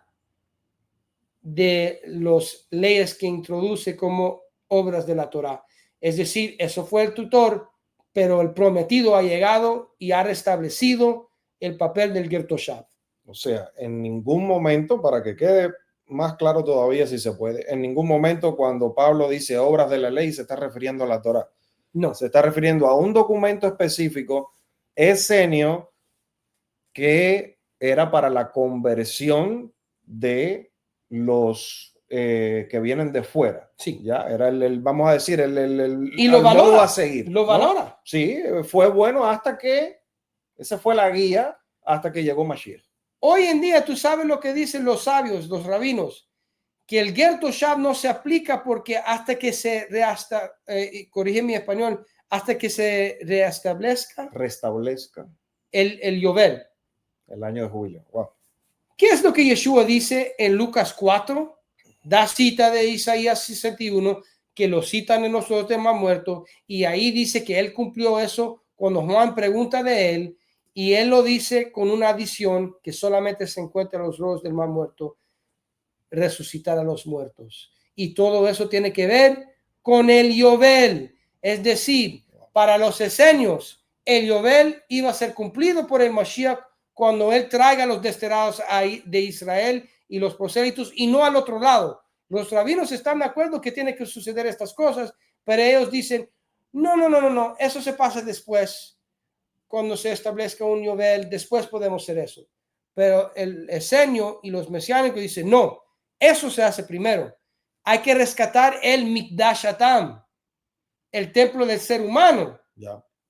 Speaker 2: de las leyes que introduce como obras de la Torá. Es decir, eso fue el tutor, pero el prometido ha llegado y ha restablecido el papel del Ger Toshav.
Speaker 1: O sea, en ningún momento, para que quede más claro todavía si se puede, en ningún momento cuando Pablo dice obras de la ley se está refiriendo a la Torá.
Speaker 2: No.
Speaker 1: Se está refiriendo a un documento específico, esenio, que era para la conversión de los que vienen de fuera.
Speaker 2: Sí.
Speaker 1: Ya era vamos a decir,
Speaker 2: y lo valora,
Speaker 1: modo a seguir.
Speaker 2: Lo valora.
Speaker 1: ¿No? Sí, fue bueno hasta que, esa fue la guía hasta que llegó Mashiach.
Speaker 2: Hoy en día tú sabes lo que dicen los sabios, los rabinos, que el Ger Toshav no se aplica porque hasta que se corrige mi español, hasta que se restablezca el Yovel.
Speaker 1: El año de jubileo. Wow.
Speaker 2: ¿Qué es lo que Yeshua dice en Lucas 4? Da cita de Isaías 61, que lo citan en los Rollos del Mar Muerto, y ahí dice que él cumplió eso cuando Juan pregunta de él, y él lo dice con una adición que solamente se encuentra en los Rollos del Mar Muerto, resucitar a los muertos. Y todo eso tiene que ver con el Yovel, es decir, para los esenios, el Yovel iba a ser cumplido por el Mashiach cuando él traiga a los desterrados de Israel y los prosélitos, y no al otro lado. Los rabinos están de acuerdo que tiene que suceder estas cosas, pero ellos dicen, no, eso se pasa después, cuando se establezca un Yovel, después podemos hacer eso. Pero el esenio y los mesiánicos dicen, no, eso se hace primero. Hay que rescatar el Mikdash Hatam, el templo del ser humano,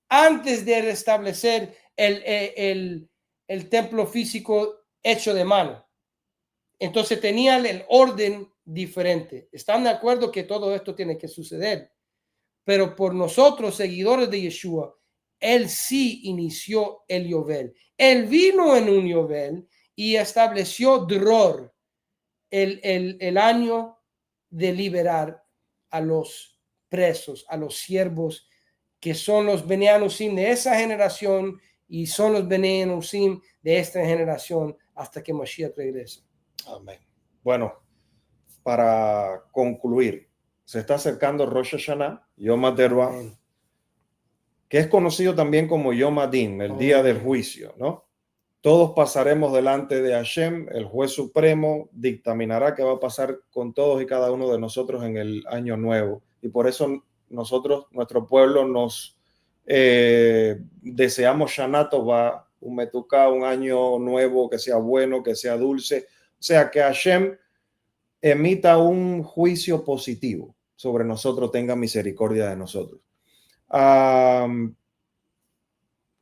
Speaker 2: antes de restablecer el templo físico hecho de mano. Entonces tenían el orden diferente. ¿Están de acuerdo que todo esto tiene que suceder? Pero por nosotros, seguidores de Yeshua, él sí inició el Yovel. Él vino en un Yovel y estableció Dror, el año de liberar a los presos, a los siervos, que son los Bnei Anusim de esa generación y son los Bnei Anusim de esta generación hasta que Mashiach regrese.
Speaker 1: Amén. Bueno, para concluir, se está acercando Rosh Hashanah, Yom HaTeruah, que es conocido también como Yom Adin, el día del juicio, ¿no? Todos pasaremos delante de Hashem, el juez supremo dictaminará qué va a pasar con todos y cada uno de nosotros en el año nuevo. Y por eso nosotros, nuestro pueblo, nos deseamos Shana Tová, un Metuká, un año nuevo que sea bueno, que sea dulce. O sea, que Hashem emita un juicio positivo sobre nosotros, tenga misericordia de nosotros.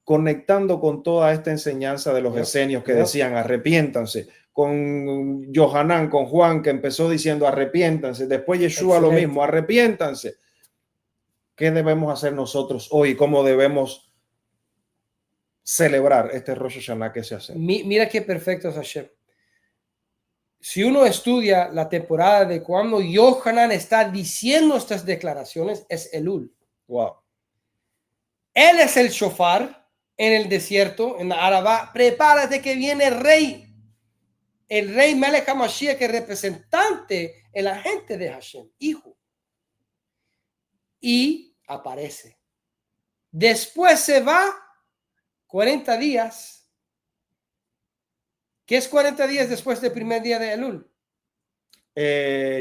Speaker 1: Conectando con toda esta enseñanza de los esenios que decían arrepiéntanse, con Yohanan, con Juan, que empezó diciendo arrepiéntanse, después Yeshua lo mismo, arrepiéntanse. ¿Qué debemos hacer nosotros hoy? ¿Cómo debemos celebrar este Rosh Hashanah que se hace?
Speaker 2: Mira qué perfecto es Hashem. Si uno estudia la temporada de cuando Yohanan está diciendo estas declaraciones, es Elul.
Speaker 1: Wow.
Speaker 2: Él es el shofar en el desierto, en la Arabá. Prepárate que viene el rey Melech HaMashiach, que es representante, el agente de Hashem, hijo. Y aparece. Después se va 40 días. ¿Qué es 40 días después del primer día de Elul?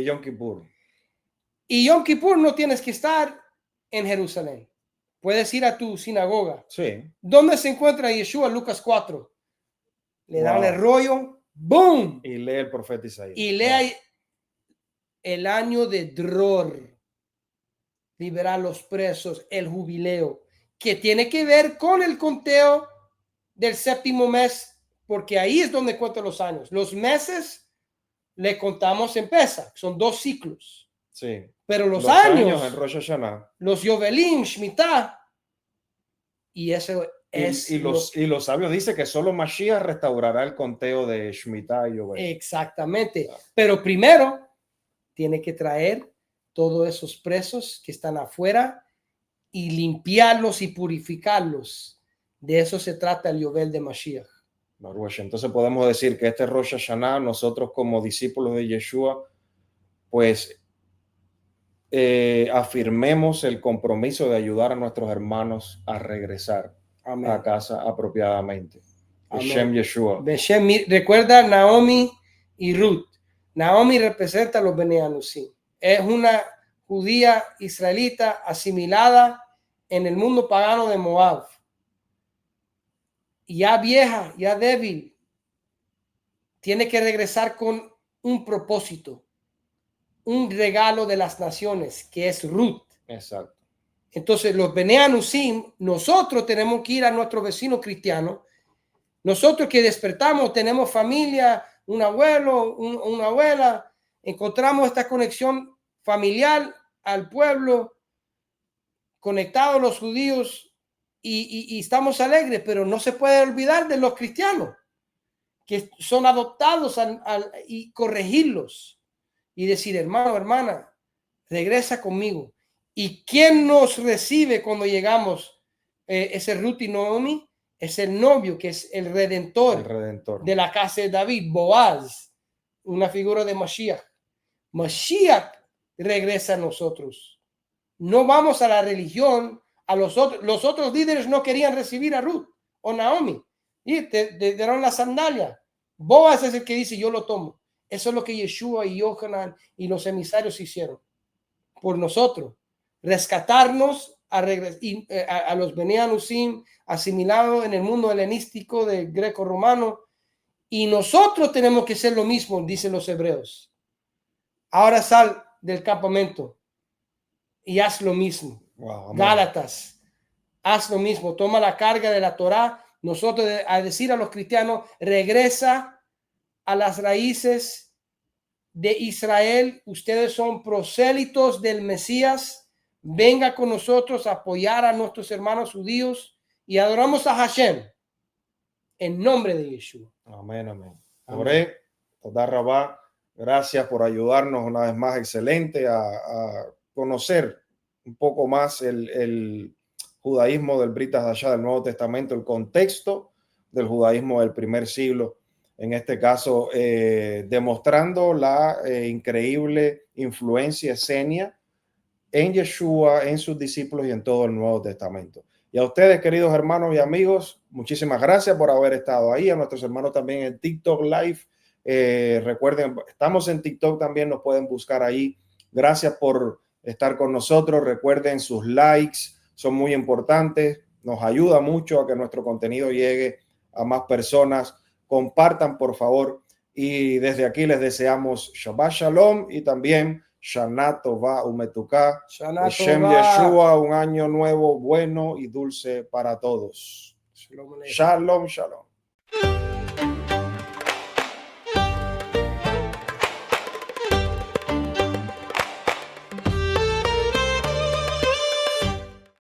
Speaker 1: Yom Kippur.
Speaker 2: Y Yom Kippur no tienes que estar en Jerusalén. Puedes ir a tu sinagoga.
Speaker 1: Sí.
Speaker 2: ¿Dónde se encuentra Yeshua? Lucas 4. Le dan el rollo. ¡Boom!
Speaker 1: Y lee el profeta Isaías.
Speaker 2: Y lee el año de Dror. Liberar los presos, el jubileo, que tiene que ver con el conteo del séptimo mes, porque ahí es donde cuentan los años. Los meses le contamos en Pesach, son 2 ciclos.
Speaker 1: Sí.
Speaker 2: Pero los años
Speaker 1: en Rosh Hashanah,
Speaker 2: los Yovelim, Shemitah, y eso es...
Speaker 1: y los sabios dicen que solo Mashiach restaurará el conteo de Shemitah y Yovel.
Speaker 2: Exactamente. Pero primero tiene que traer todos esos presos que están afuera y limpiarlos y purificarlos. De eso se trata el Yovel de Mashiach.
Speaker 1: Entonces podemos decir que este Rosh Hashanah, nosotros como discípulos de Yeshua, pues afirmemos el compromiso de ayudar a nuestros hermanos a regresar a casa apropiadamente. Beshem Yeshua.
Speaker 2: Beshem, recuerda Naomi y Ruth. Naomi representa a los Bnei Anusim. Es una judía israelita asimilada en el mundo pagano de Moab. Ya vieja, ya débil. Tiene que regresar con un propósito, un regalo de las naciones, que es Ruth.
Speaker 1: Exacto.
Speaker 2: Entonces, los Bnei Anusim, nosotros tenemos que ir a nuestro vecino cristiano. Nosotros que despertamos, tenemos familia, un abuelo, una abuela, encontramos esta conexión familiar al pueblo, conectados los judíos y estamos alegres, pero no se puede olvidar de los cristianos que son adoptados y corregirlos y decir, hermano, hermana, regresa conmigo. ¿Y quién nos recibe cuando llegamos? Ese Ruth y Naomi. Es el novio, que es el redentor de la casa de David, Boaz, una figura de Mashiach. Mashiach regresa a nosotros. No vamos a la religión, a los otros líderes no querían recibir a Ruth o Naomi. Y te dieron la sandalia. Boaz es el que dice, yo lo tomo. Eso es lo que Yeshua y Yohanan y los emisarios hicieron por nosotros. Rescatarnos a los Bnei Anusim asimilados en el mundo helenístico del greco-romano Y nosotros tenemos que ser lo mismo, dicen los hebreos. Ahora sal del campamento y haz lo mismo.
Speaker 1: Wow,
Speaker 2: Gálatas, haz lo mismo. Toma la carga de la Torá. Nosotros a decir a los cristianos, regresa a las raíces de Israel. Ustedes son prosélitos del Mesías. Venga con nosotros a apoyar a nuestros hermanos judíos y adoramos a Hashem en nombre de Yeshua.
Speaker 1: Amén, amén. Oré, Toda Rabá, gracias por ayudarnos una vez más, excelente, a conocer un poco más el judaísmo del Brit Hadashah del Nuevo Testamento, el contexto del judaísmo del primer siglo, en este caso demostrando la increíble influencia esenia en Yeshua, en sus discípulos y en todo el Nuevo Testamento. Y a ustedes, queridos hermanos y amigos, muchísimas gracias por haber estado ahí. A nuestros hermanos también en TikTok Live. Recuerden, estamos en TikTok también, nos pueden buscar ahí. Gracias por estar con nosotros. Recuerden, sus likes son muy importantes. Nos ayuda mucho a que nuestro contenido llegue a más personas. Compartan, por favor. Y desde aquí les deseamos Shabbat Shalom y también Shana Tova Umetuká, Shem Yeshua, un año nuevo, bueno y dulce para todos. Shalom, shalom.